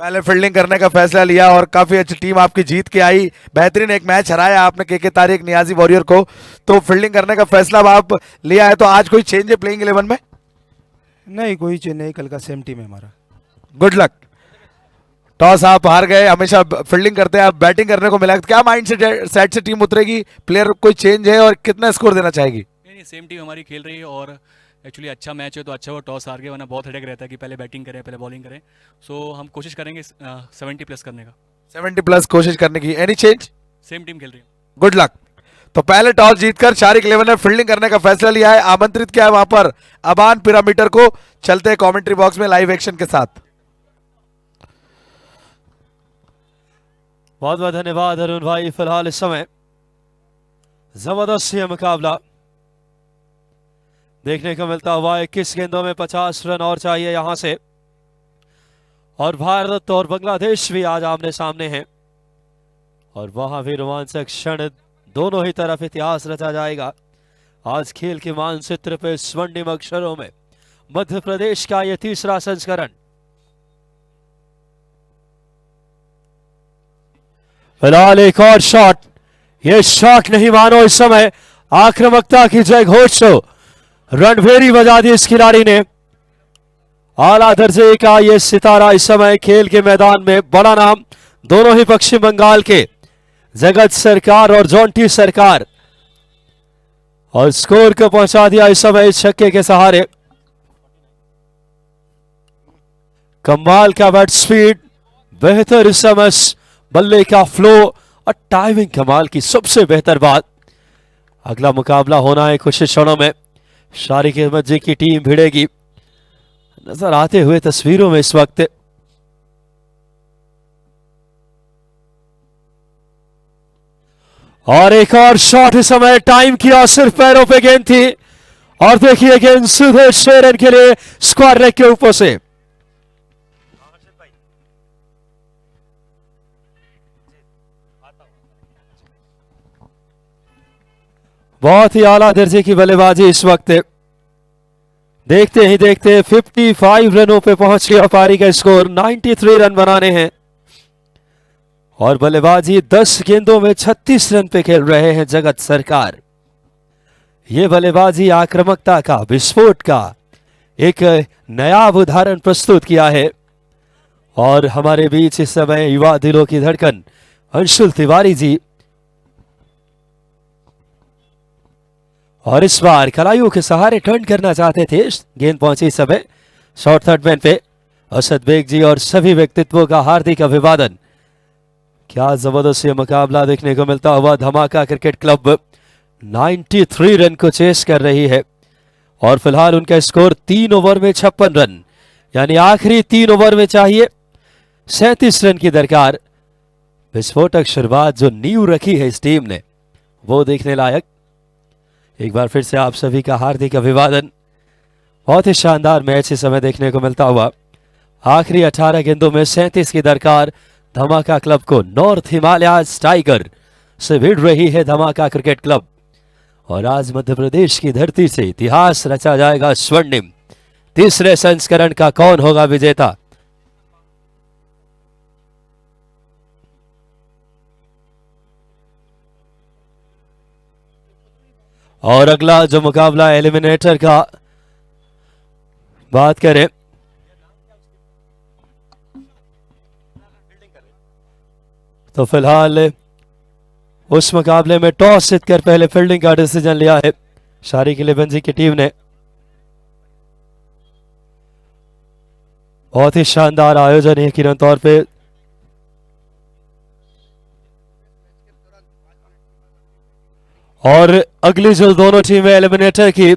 पहले फील्डिंग करने का फैसला लिया और काफी अच्छी टीम आपकी जीत के आई। बेहतरीन एक मैच हराया आपने के तारिक नियाजी वॉरियर को। तो फील्डिंग करने का फैसला अब आप लिया है, तो आज कोई चेंज है प्लेइंग 11 में? नहीं, कोई चेंज नहीं, कल का सेम टीम है हमारा। Good luck. टॉस आप हार गए, हमेशा फील्डिंग करते हैं, आप बैटिंग करने को मिला। क्या माइंड सेट से टीम उतरेगी? प्लेयर कोई चेंज है और कितना स्कोर देना चाहेगी? नहीं, सेम टीम हमारी खेल रही है और एक्चुअली अच्छा मैच है तो अच्छा वो टॉस हार गए, वरना बहुत हेडेक रहता है कि पहले बैटिंग करें पहले बॉलिंग करें। सो हम कोशिश करेंगे 70 प्लस करने का। 70 प्लस कोशिश करने की। Any change? सेम टीम खेल रही है। Good luck. तो पहले टॉस जीतकर शारिक 11 ने फील्डिंग करने का फैसला लिया है। आमंत्रित किया है वहां पर अबान पिरामीटर को। चलते हैं कमेंट्री बॉक्स में लाइव एक्शन के साथ। बहुत बहुत धन्यवाद अरुण भाई। फिलहाल इस समय जबरदस्त ये मुकाबला देखने को मिलता हुआ। 21 गेंदों में 50 रन और चाहिए यहां से। और भारत और बांग्लादेश भी आज आमने सामने हैं और वहां भी रोमांचक क्षण, दोनों ही तरफ इतिहास रचा जाएगा। आज खेल के मानचित्र पे स्वर्णिम अक्षरों में मध्य प्रदेश का यह तीसरा संस्करण। फिलहाल एक और शॉट, ये शॉट नहीं मानो इस समय आक्रामकता की जय घोष हो। रणभेरी बजा दी इस खिलाड़ी ने। आला दर्जे का ये सितारा इस समय खेल के मैदान में, बड़ा नाम दोनों ही पश्चिम बंगाल के, जगत सरकार और जॉन्टी सरकार। और स्कोर को पहुंचा दिया इस समय इस छक्के के सहारे। कमाल का बैट स्पीड, बेहतर इस समय बल्ले का फ्लो और टाइमिंग कमाल की। सबसे बेहतर बात, अगला मुकाबला होना है कुछ क्षणों में। शारिक अहमद जी की टीम भिड़ेगी नजर आते हुए तस्वीरों में इस वक्त। और एक और शॉट इस समय टाइम किया, सिर्फ पैरों पे गेंद थी। और देखिए गेंद सीधे शेरन के लिए स्क्वायर लेग के ऊपर से। बहुत ही आला दर्जे की बल्लेबाजी इस वक्त। देखते ही देखते 55 रनों पे पहुंच गया पारी का स्कोर। 93 रन बनाने हैं और बल्लेबाजी 10 गेंदों में 36 रन पे खेल रहे हैं जगत सरकार। ये बल्लेबाजी आक्रामकता का, विस्फोट का एक नया उदाहरण प्रस्तुत किया है। और हमारे बीच इस समय युवा दिलों की धड़कन अंशुल तिवारी जी। और इस बार कलाइयों के सहारे टर्न करना चाहते थे। गेंद पहुंची इस समय शॉर्ट थर्ड मैन पे। असद बेग जी और सभी व्यक्तित्वों का हार्दिक अभिवादन। क्या जबरदस्त ये मुकाबला देखने को मिलता हुआ। धमाका क्रिकेट क्लब 93 रन को चेस कर रही है और फिलहाल उनका स्कोर 3 ओवर में 56 रन, यानी आखिरी 3 ओवर में चाहिए 37 रन की दरकार। विस्फोटक शुरुआत जो नींव रखी है इस टीम ने, वो देखने लायक। एक बार फिर से आप सभी का हार्दिक अभिवादन। बहुत ही शानदार मैच इस समय देखने को मिलता हुआ। आखिरी 18 गेंदों में 37 की दरकार धमाका क्लब को। नॉर्थ हिमालय टाइगर से भिड़ रही है धमाका क्रिकेट क्लब और आज मध्य प्रदेश की धरती से इतिहास रचा जाएगा स्वर्णिम। तीसरे संस्करण का कौन होगा विजेता। और अगला जो मुकाबला एलिमिनेटर का बात करें तो फिलहाल उस मुकाबले में टॉस जीतकर पहले फील्डिंग का डिसीजन लिया है शारिक इलेवंजी की टीम ने। बहुत ही शानदार आयोजन है यकीनन तौर पे। और अगली जो दोनों टीमें एलिमिनेटर की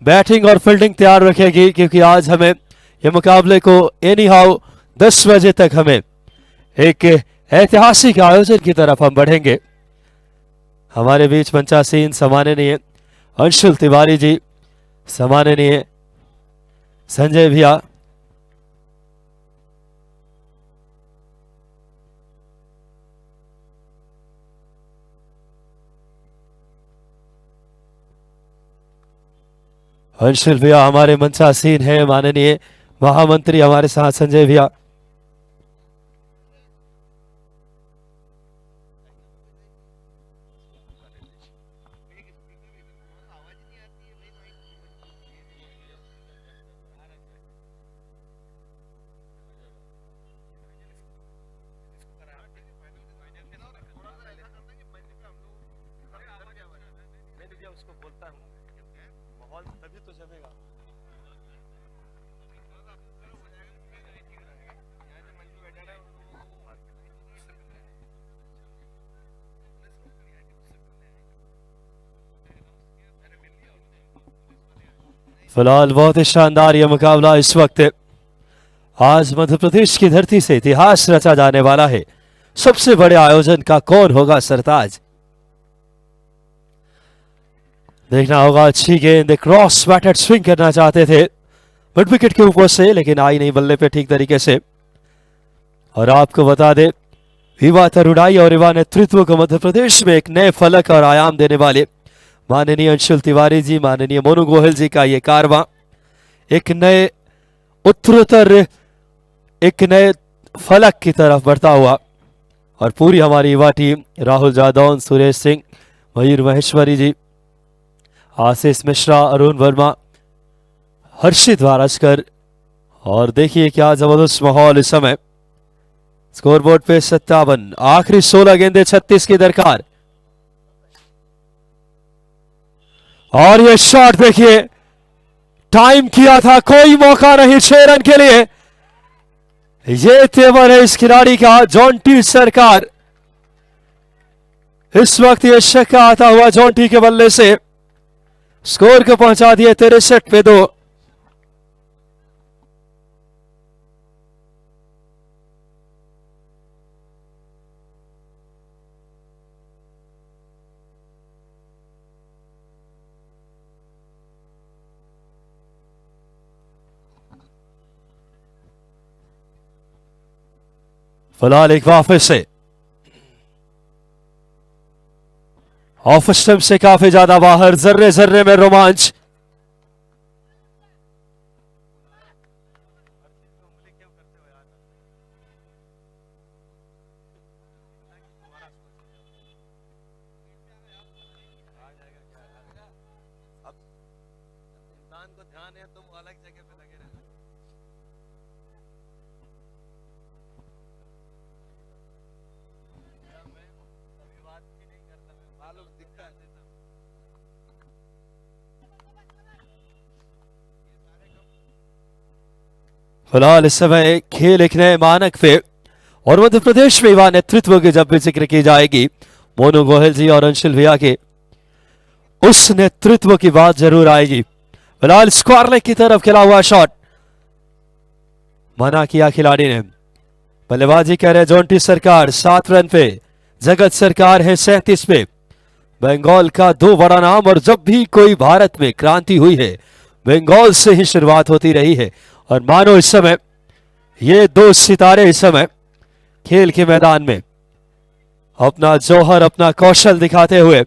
बैटिंग और फील्डिंग तैयार रखेगी, क्योंकि आज हमें ये मुकाबले को एनी हाउ 10 बजे तक हमें एक ऐतिहासिक आयोजन की तरफ हम बढ़ेंगे। हमारे बीच मंचासीन सम्माननीय अंशुल तिवारी जी, सम्माननीय संजय भैया, अंशुल भैया हमारे मंचासीन है, माननीय महामंत्री हमारे साथ संजय भैया। फिलहाल बहुत ही शानदार यह मुकाबला इस वक्त आज मध्य प्रदेश की धरती से इतिहास रचा जाने वाला है। सबसे बड़े आयोजन का कौन होगा सरताज, देखना होगा। अच्छी गेंद, क्रॉस बैटेड स्विंग करना चाहते थे मिड विकेट के ऊपर से, लेकिन आई नहीं बल्ले पे ठीक तरीके से। और आपको बता दे युवा तरुणाई और युवा नेतृत्व को मध्य प्रदेश में एक नए फलक और आयाम देने वाले माननीय अंशुल तिवारी जी, माननीय मोनू गोयल जी का ये कारवां एक नए उत्तरोत्तर एक नए फलक की तरफ बढ़ता हुआ। और पूरी हमारी युवा टीम, राहुल जादौन, सुरेश सिंह, मयूर महेश्वरी जी, आशीष मिश्रा, अरुण वर्मा, हर्षित वारसकर, और देखिए क्या जबरदस्त माहौल इस समय। स्कोरबोर्ड पे 57, आखिरी 16 गेंदे 36 की दरकार। और ये शॉट देखिए, टाइम किया था, कोई मौका नहीं 6 रन के लिए। ये तेवर है इस खिलाड़ी का, जॉन्टी सरकार। इस वक्त ये छक्का आता हुआ जॉन्टी के बल्ले से स्कोर को पहुंचा दिए 63 पे 2। फिलहाल एक बार फिर से ऑफ स्टंप से काफी ज्यादा बाहर, जर्रे जर्रे में रोमांच। फिलहाल इस समय खेल एक नए मानक पे, और मध्य प्रदेश में युवा नेतृत्व की जब भी जिक्र की जाएगी मोनू गोयल जी और अंशुल भैया के, उस नेतृत्व की बात जरूर आएगी। फिलहाल स्क्वायर लेग की तरफ खेला हुआ शॉट मना किया खिलाड़ी ने। बल्लेबाजी कर रहे जॉन्टी सरकार 7 रन पे, जगत सरकार है 37 पे। बंगाल का 2 बड़ा नाम, और जब भी कोई भारत में क्रांति हुई है बंगाल से ही शुरुआत होती रही है। और मानो इस समय ये 2 सितारे इस समय खेल के मैदान में अपना जौहर, अपना कौशल दिखाते हुए।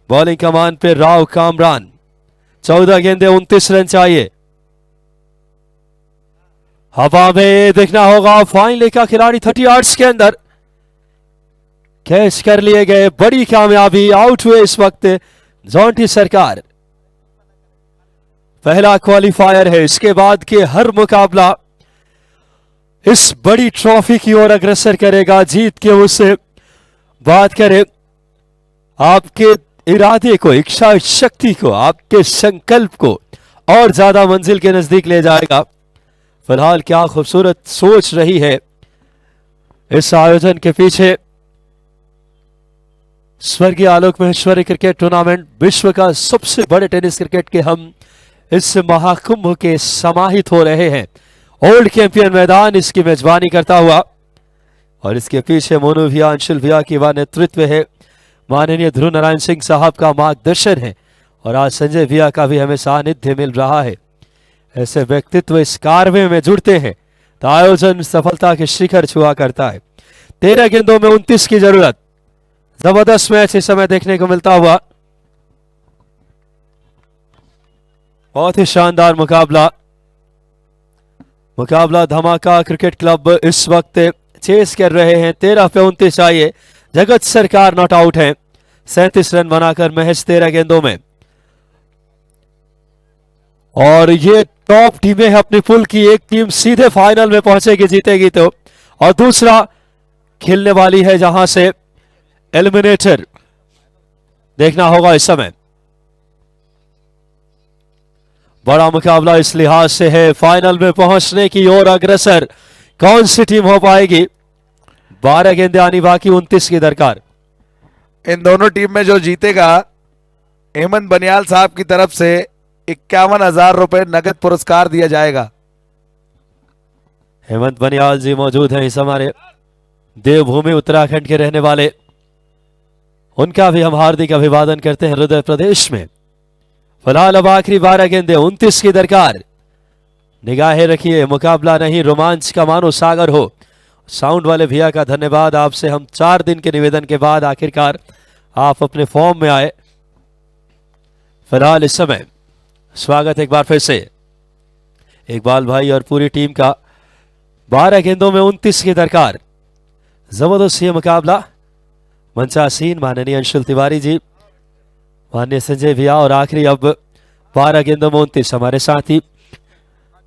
बॉलिंग कमान पे राव कामरान, 14 गेंदे 29 रन चाहिए। हवा में देखना होगा फाइनली का खिलाड़ी 30 यार्ड्स के अंदर कैच कर लिए गए, बड़ी कामयाबी, आउट हुए इस वक्त जॉन्टी सरकार। पहला क्वालिफायर है, इसके बाद के हर मुकाबला इस बड़ी ट्रॉफी की ओर अग्रसर करेगा। जीत के उससे बात करें, आपके इरादे को, इच्छा शक्ति को, आपके संकल्प को और ज्यादा मंजिल के नजदीक ले जाएगा। फिलहाल क्या खूबसूरत सोच रही है इस आयोजन के पीछे। स्वर्गीय आलोक महेश्वरी क्रिकेट टूर्नामेंट, विश्व का सबसे बड़े टेनिस क्रिकेट के हम इस महाकुंभ के समाहित हो रहे हैं। ओल्ड कैंपियन मैदान इसकी मेजबानी करता हुआ और इसके पीछे मोनू भैया, अंशुल भैया की वह नेतृत्व है, माननीय ध्रुव नारायण सिंह साहब का मार्गदर्शन है और आज संजय भैया का भी हमें सानिध्य मिल रहा है। ऐसे व्यक्तित्व इस कारवे में जुड़ते हैं तो आयोजन सफलता के शिखर छुआ करता है। 13 गेंदों में 29 की जरूरत। जबरदस्त मैच इस समय देखने को मिलता हुआ, बहुत ही शानदार मुकाबला। धमाका क्रिकेट क्लब इस वक्त चेस कर रहे हैं। 13 पे 29 आइए। जगत सरकार नॉट आउट है 37 रन बनाकर महज 13 गेंदों में। और ये टॉप टीमें हैं अपनी पुल की। एक टीम सीधे फाइनल में पहुंचेगी, जीतेगी तो, और दूसरा खेलने वाली है जहां से एलिमिनेटर देखना होगा इस समय। बड़ा मुकाबला इस लिहाज से है, फाइनल में पहुंचने की ओर अग्रसर कौन सी टीम हो पाएगी। 12 गेंदें आनी बाकी, 29 की दरकार। इन दोनों टीम में जो जीतेगा, हेमंत बनियाल साहब की तरफ से 51,000 रुपए नगद पुरस्कार दिया जाएगा। हेमंत बनियाल जी मौजूद हैं इस हमारे देवभूमि उत्तराखंड के रहने वाले, उनका भी हम हार्दिक अभिवादन करते हैं हृदय प्रदेश में। फिलहाल अब आखिरी 12 गेंदें, 29 की दरकार। निगाहें रखिए, मुकाबला नहीं रोमांच का मानो सागर हो। साउंड वाले भैया का धन्यवाद, आपसे हम 4 दिन के निवेदन के बाद आखिरकार आप अपने फॉर्म में आए। फिलहाल इस समय स्वागत एक बार फिर से इकबाल भाई और पूरी टीम का। 12 गेंदों में 29 की दरकार। जबरदस्त ये मुकाबला। मंचासीन माननीय अंशुल तिवारी जी, माननीय संजय भैया, और आखिरी अब 12 गेंदों में 29 हमारे साथी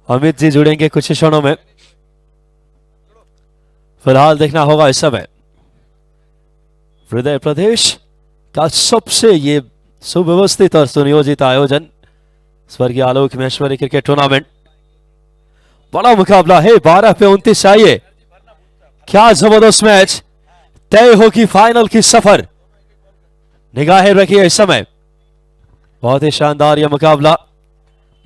अमित जी जुड़ेंगे कुछ क्षणों में। फिलहाल देखना होगा इस समय हृदय प्रदेश का सबसे ये सुव्यवस्थित और सुनियोजित आयोजन स्वर्गीय आलोक महेश्वरी क्रिकेट टूर्नामेंट। बड़ा मुकाबला है, 12 पे 29 आइए। क्या जबरदस्त मैच, तय होगी फाइनल की सफर। निगाहें रखिए इस समय, बहुत ही शानदार यह मुकाबला।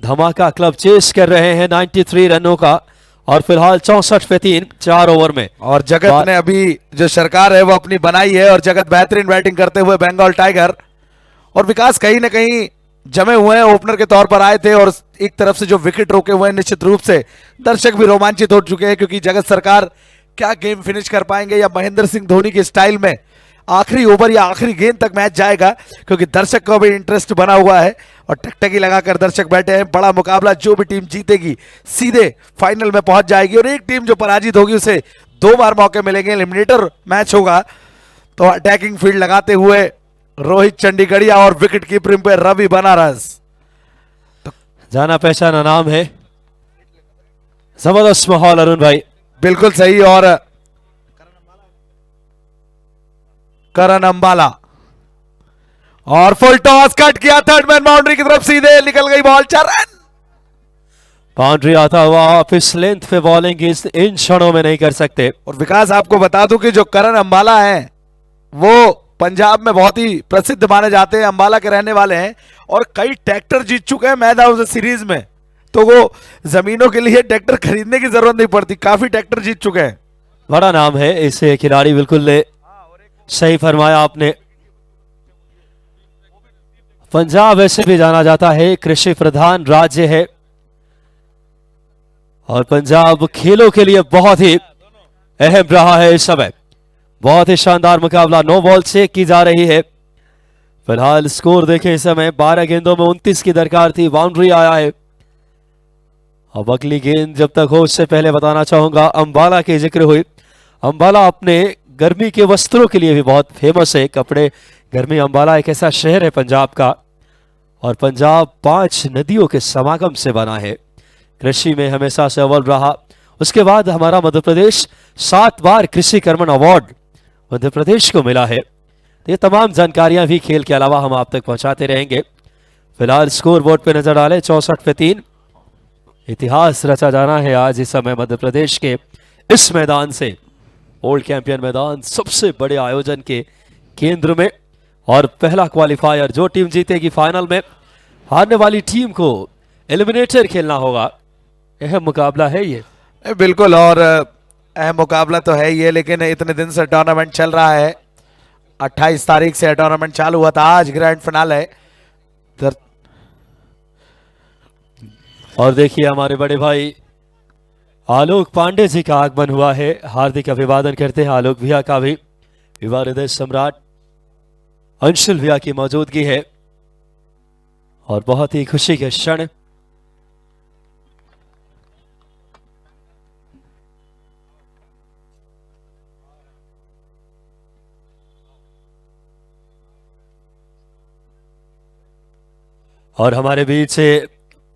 धमाका क्लब चेस कर रहे हैं 93 रनों का और फिलहाल 64 पे 3 4 ओवर में। और जगत ने अभी जो सरकार है वो अपनी बनाई है और जगत बेहतरीन बैटिंग करते हुए बंगाल टाइगर, और विकास कहीं ना कहीं जमे हुए हैं, ओपनर के तौर पर आए थे और एक तरफ से जो विकेट रोके हुए हैं, निश्चित रूप से दर्शक भी रोमांचित हो चुके हैं क्योंकि जगत सरकार क्या गेम फिनिश कर पाएंगे या महेंद्र सिंह धोनी के स्टाइल में आखिरी ओवर या आखिरी गेंद तक मैच जाएगा, क्योंकि दर्शक को भी इंटरेस्ट बना हुआ है और टकटकी लगाकर दर्शक बैठे हैं। बड़ा मुकाबला, जो भी टीम जीतेगी सीधे फाइनल में पहुंच जाएगी और एक टीम जो पराजित होगी उसे 2 बार मौके मिलेंगे। एलिमिनेटर मैच होगा तो अटैकिंग फील्ड लगाते हुए रोहित चंडीगढ़िया और विकेट कीपिंग पे रवि बनारस। जाना पहचाना नाम है, जबरदस्त माहौल अरुण भाई। बिल्कुल सही। और करण अंबाला और फुल टॉस कट किया, थर्ड मैन बाउंड्री की तरफ सीधे निकल गई बॉल, 4 रन। बाउंड्री आता हुआ आप इस लेंथ पे बॉलिंग इन क्षणों में नहीं कर सकते। और विकास आपको बता दूं कि जो करण अंबाला है वो पंजाब में बहुत ही प्रसिद्ध माने जाते हैं, अंबाला के रहने वाले हैं और कई ट्रैक्टर जीत चुके हैं मैन ऑफ द सीरीज में, तो वो जमीनों के लिए ट्रैक्टर खरीदने की जरूरत नहीं पड़ती, काफी ट्रैक्टर जीत चुके हैं। बड़ा नाम है इसे खिलाड़ी, बिल्कुल सही फरमाया आपने। पंजाब ऐसे भी जाना जाता है कृषि प्रधान राज्य है और पंजाब खेलों के लिए बहुत ही अहम रहा है इस समय। बहुत ही शानदार मुकाबला, 9 बॉल से की जा रही है। फिलहाल स्कोर देखें इस समय 12 गेंदों में 29 की दरकार थी, बाउंड्री आया है अब अगली गेंद जब तक हो उससे पहले बताना चाहूंगा अंबाला की जिक्र हुई। अंबाला अपने गर्मी के वस्त्रों के लिए भी बहुत फेमस है, कपड़े गर्मी। अंबाला एक ऐसा शहर है पंजाब का, और पंजाब 5 नदियों के समागम से बना है। कृषि में हमेशा से अव्वल रहा। उसके बाद हमारा मध्य प्रदेश 7 बार कृषि कर्मण अवार्ड मध्य प्रदेश को मिला है। ये तमाम जानकारियां भी खेल के अलावा हम आप तक पहुंचाते रहेंगे। फिलहाल स्कोर बोर्ड पे नजर डालें 64 पे 3। इतिहास रचा जाना है आज इस समय मध्य प्रदेश के इस मैदान से, ओल्ड कैंपियन मैदान, सबसे बड़े आयोजन के केंद्र में। और पहला क्वालिफायर, जो टीम जीतेगी फाइनल में, हारने वाली टीम को एलिमिनेटर खेलना होगा। अहम मुकाबला है ये। बिल्कुल, और अहम मुकाबला तो है ही है, लेकिन इतने दिन से टूर्नामेंट चल रहा है। 28 तारीख से टूर्नामेंट चालू हुआ था, आज ग्रैंड फिनाले है। और देखिए हमारे बड़े भाई आलोक पांडे जी का आगमन हुआ है। हार्दिक अभिवादन करते हैं आलोक भैया का भी। युवा हृदय सम्राट अंशुल भैया की मौजूदगी है और बहुत ही खुशी के क्षण। और हमारे बीच से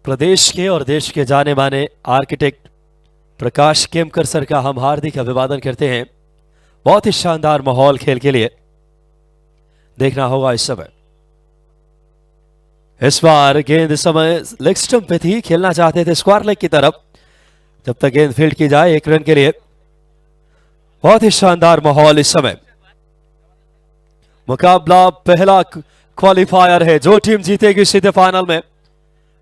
प्रदेश के और देश के जाने माने आर्किटेक्ट प्रकाश केमकर सर का हम हार्दिक अभिवादन करते हैं। बहुत ही शानदार माहौल खेल के लिए देखना होगा इस समय। इस बार गेंद इस समय लेग स्टंप पे थी, खेलना चाहते थे स्क्वायर लेग की तरफ। जब तक गेंद फील्ड की जाए 1 रन के लिए। बहुत ही शानदार माहौल इस समय। मुकाबला पहला क्वालिफायर है, जो टीम जीतेगी सीधे फाइनल में।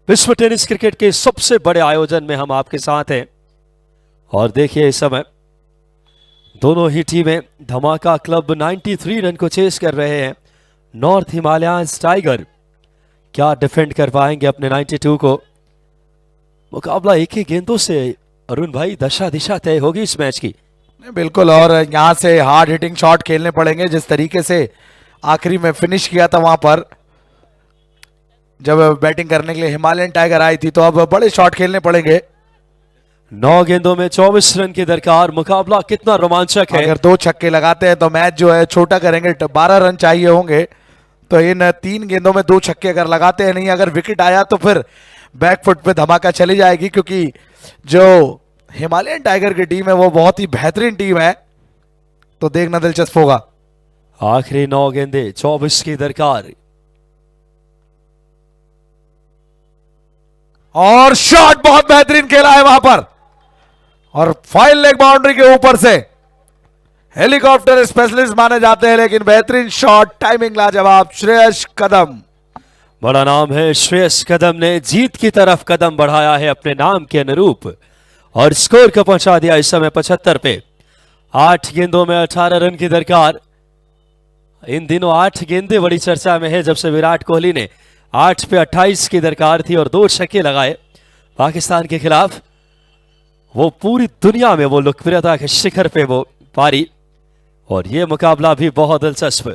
विश्व टेनिस क्रिकेट के सबसे बड़े आयोजन में हम आपके साथ हैं। और देखिए इस समय दोनों ही टीमें धमाका क्लब 93 रन को चेस कर रहे हैं। नॉर्थ हिमालयंस टाइगर क्या डिफेंड कर पाएंगे अपने 92 को। मुकाबला एक ही गेंदों से अरुण भाई दशा दिशा तय होगी इस मैच की। बिल्कुल, और यहाँ से हार्ड हिटिंग शॉट खेलने पड़ेंगे। जिस तरीके से आखिरी में फिनिश किया था वहां पर जब बैटिंग करने के लिए हिमालयन टाइगर आई थी, तो अब बड़े शॉट खेलने पड़ेंगे। 9 गेंदों में 24 रन की दरकार। मुकाबला कितना रोमांचक है। अगर 2 छक्के लगाते हैं तो मैच जो है छोटा करेंगे। 12 रन चाहिए होंगे, तो इन 3 गेंदों में 2 छक्के अगर लगाते हैं, नहीं अगर विकेट आया तो फिर बैकफुट पे धमाका चली जाएगी। क्योंकि जो हिमालयन टाइगर की टीम है वो बहुत ही बेहतरीन टीम है, तो देखना दिलचस्प होगा। आखिरी 9 गेंदे 24 की दरकार। और शॉट बहुत बेहतरीन खेला है वहां पर, और फाइन लेग बाउंड्री के ऊपर से। हेलीकॉप्टर स्पेशलिस्ट माने जाते हैं, लेकिन बेहतरीन शॉट, टाइमिंग लाजवाब। श्रेयस कदम, बड़ा नाम है श्रेयस कदम ने जीत की तरफ कदम बढ़ाया है अपने नाम के अनुरूप, और स्कोर को पहुंचा दिया इस समय 75 पे। 8 गेंदों में 18 रन की दरकार। इन दिनों 8 गेंदें बड़ी चर्चा में है, जब से विराट कोहली ने 8 पे 28 की दरकार थी और 2 छक्के लगाए पाकिस्तान के खिलाफ। वो पूरी दुनिया में वो लोकप्रियता के शिखर पे वो पारी। और ये मुकाबला भी बहुत दिलचस्प।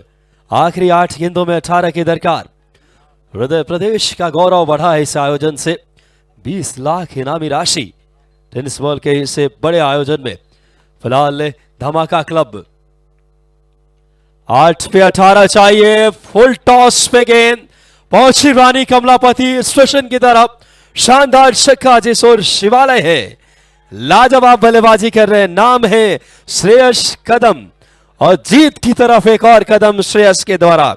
आखिरी 8 गेंदों में 18 की दरकार। हृदय प्रदेश का गौरव बढ़ा है इस आयोजन से। 20 लाख इनामी राशि टेनिस बॉल के इसे बड़े आयोजन में। फिलहाल धमाका क्लब 8 पे 18 चाहिए। फुल टॉस पे गेंद पहुंची रानी कमलापति स्टेशन की तरफ। शानदार छक्का जिस ओर शिवालय है। लाजवाब बल्लेबाजी कर रहे हैं, नाम है श्रेयस कदम, और जीत की तरफ एक और कदम श्रेयस के द्वारा।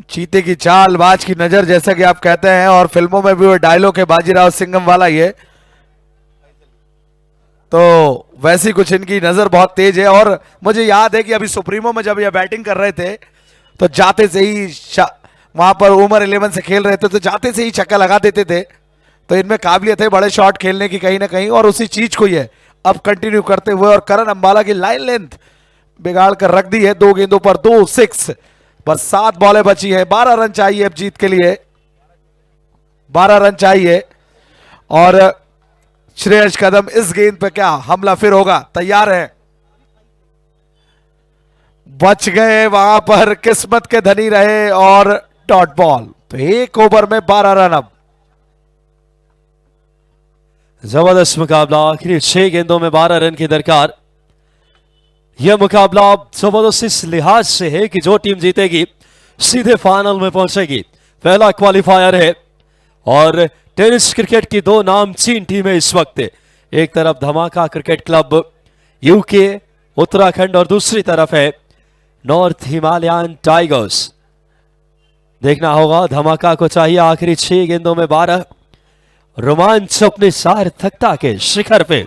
चीते की चाल, बाज की नजर, जैसा कि आप कहते हैं, और फिल्मों में भी वो डायलॉग है बाजीराव सिंघम वाला। ये तो वैसी कुछ इनकी नजर बहुत तेज है। और मुझे याद है कि अभी सुप्रीमो में जब ये बैटिंग कर रहे थे, तो जाते से ही वहां पर उमर 11 से खेल रहे थे, तो जाते से ही छक्का लगा देते थे। तो इनमें काबिलियत है बड़े शॉट खेलने की कहीं ना कहीं, और उसी चीज को ये अब कंटिन्यू करते हुए। और करण अंबाला की लाइन लेंथ बिगाड़ कर रख दी है। 2 गेंदों पर 2 6, बस 7 बॉलें बची है। 12 रन चाहिए अब जीत के लिए, 12 रन चाहिए। और श्रेयस कदम इस गेंद पे क्या हमला फिर होगा, तैयार है। बच गए वहां पर, किस्मत के धनी रहे और डॉट बॉल। तो 1 ओवर में 12 रन अब। जबरदस्त मुकाबला, आखिरी 6 गेंदों में 12 रन की दरकार। यह मुकाबला जबरदस्त इस लिहाज से है कि जो टीम जीतेगी सीधे फाइनल में पहुंचेगी। पहला क्वालिफायर है और टेनिस क्रिकेट की दो नामचीन टीमें इस वक्त, एक तरफ धमाका क्रिकेट क्लब यूके उत्तराखंड और दूसरी तरफ है नॉर्थ हिमालयन टाइगर्स। देखना होगा, धमाका को चाहिए आखिरी 6 गेंदों में 12, रोमांच अपनी सार्थकता के शिखर पे।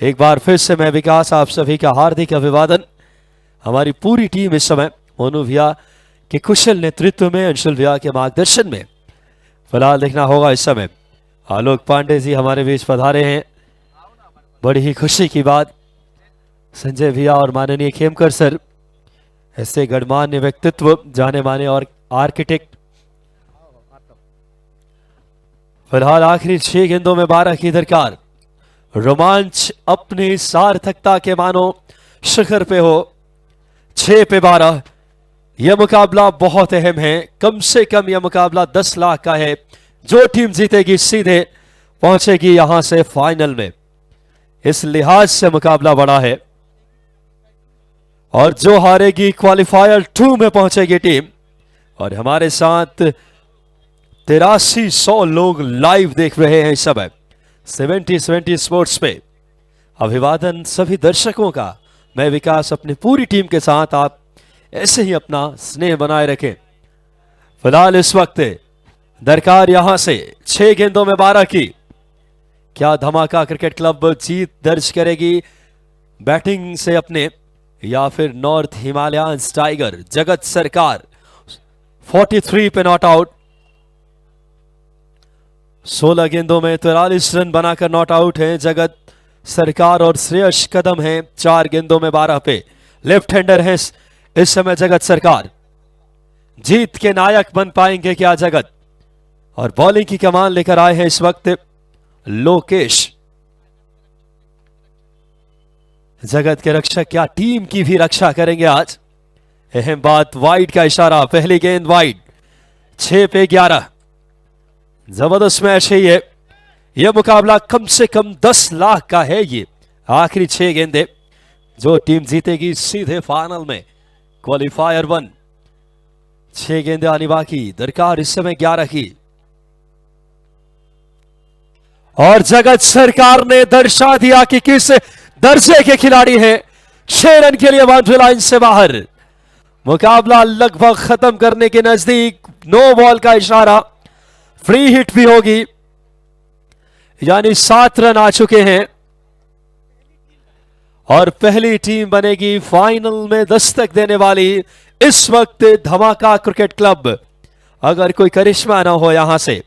एक बार फिर से मैं विकास, आप सभी का हार्दिक अभिवादन। हमारी पूरी टीम इस समय मोनू भैया के कुशल नेतृत्व में, अंशुल भैया के मार्गदर्शन में फिलहाल देखना होगा इस समय आलोक पांडे जी हमारे बीच पधारे हैं, बड़ी ही खुशी की बात। संजय भैया और माननीय खेमकर सर, ऐसे गणमान्य व्यक्तित्व, जाने माने और आर्किटेक्ट। फिलहाल आखिरी 6 गेंदों में 12 की दरकार। रोमांच अपनी सार्थकता के मानो शिखर पे हो। 6 पे 12, यह मुकाबला बहुत अहम है। कम से कम यह मुकाबला 10 लाख का है। जो टीम जीतेगी सीधे पहुंचेगी यहां से फाइनल में। इस लिहाज से मुकाबला बड़ा है और जो हारेगी क्वालिफायर 2 में पहुंचेगी टीम। और हमारे साथ 8300 लोग लाइव देख रहे हैं इस समय 70 स्पोर्ट्स पे। अभिवादन सभी दर्शकों का। मैं विकास अपनी पूरी टीम के साथ, आप ऐसे ही अपना स्नेह बनाए रखें। फिलहाल इस वक्त दरकार यहां से 6 गेंदों में 12 की। क्या धमाका क्रिकेट क्लब जीत दर्ज करेगी बैटिंग से अपने, या फिर नॉर्थ हिमालयन टाइगर जगत सरकार 43 पे नॉट आउट। 16 गेंदों में 43 रन बनाकर नॉट आउट हैं जगत सरकार और श्रेयस कदम हैं 4 गेंदों में 12 पे। लेफ्ट हैंडर हैं इस समय जगत सरकार। जीत के नायक बन पाएंगे क्या जगत? और बॉलिंग की कमान लेकर आए हैं इस वक्त लोकेश। जगत के रक्षक क्या टीम की भी रक्षा करेंगे आज? अहम बात, वाइड का इशारा, पहली गेंद वाइड। 6 पे 11, जबरदस्त मैच है ये। यह मुकाबला कम से कम 10 लाख का है। ये आखिरी 6 गेंदें, जो टीम जीतेगी सीधे फाइनल में, क्वालिफायर 1। 6 गेंदें आनी बाकी, दरकार इस समय 11 की। और जगत सरकार ने दर्शा दिया कि किस दर्जे के खिलाड़ी हैं। 6 रन के लिए बाउंड्री लाइन से बाहर। मुकाबला लगभग खत्म करने के नजदीक। नो बॉल का इशारा, फ्री हिट भी होगी, यानी 7 रन आ चुके हैं और पहली टीम बनेगी फाइनल में दस्तक देने वाली इस वक्त धमाका क्रिकेट क्लब, अगर कोई करिश्मा ना हो यहां से।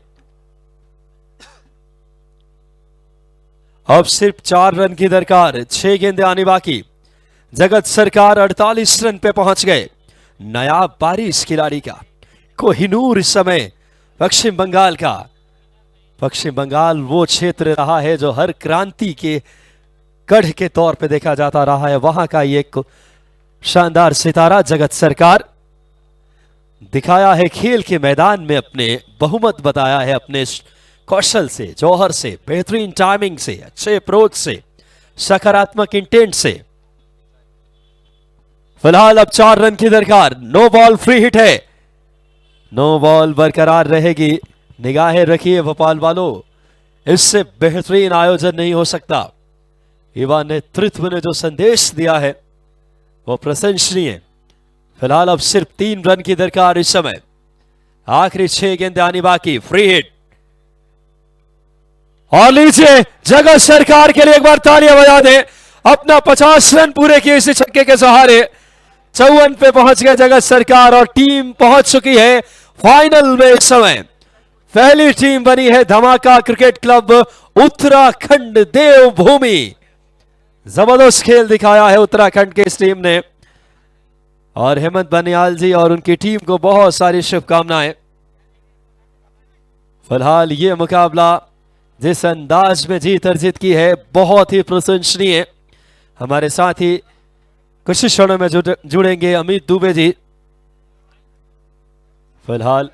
अब सिर्फ 4 रन की दरकार, 6 गेंदें आनी बाकी। जगत सरकार 48 रन पे पहुंच गए। नया बारिश खिलाड़ी का कोहिनूर इस समय पश्चिम बंगाल का। पश्चिम बंगाल वो क्षेत्र रहा है जो हर क्रांति के गढ़ के तौर पे देखा जाता रहा है। वहां का ये एक शानदार सितारा जगत सरकार दिखाया है खेल के मैदान में, अपने बहुमत बताया है अपने कौशल से, जौहर से, बेहतरीन टाइमिंग से, अच्छे अप्रोच से, सकारात्मक इंटेंट से। फिलहाल अब 4 रन की दरकार। नो बॉल, फ्री हिट है। नो बॉल बरकरार रहेगी। निगाहें रखिए भोपाल वालों, इससे बेहतरीन आयोजन नहीं हो सकता। युवा नेतृत्व ने जो संदेश दिया है वो प्रशंसनीय। फिलहाल अब सिर्फ 3 रन की दरकार इस समय। आखिरी 6 गेंदें आनी बाकी। Free hit. और लीजिए, जगत सरकार के लिए एक बार तालियां बजा दें। अपना 50 रन पूरे किए इस छक्के के सहारे। 54 पे पहुंच गए जगत सरकार और टीम पहुंच चुकी है फाइनल में। इस समय पहली टीम बनी है धमाका क्रिकेट क्लब उत्तराखंड देवभूमि। जबरदस्त खेल दिखाया है उत्तराखंड के इस टीम ने और हेमंत बनियाल जी और उनकी टीम को बहुत सारी शुभकामनाएं। फिलहाल ये मुकाबला जिस अंदाज में जीत अर्जित की है बहुत ही प्रशंसनीय। हमारे साथ ही कुछ क्षणों में जुड़ेंगे अमित दुबे जी। फिलहाल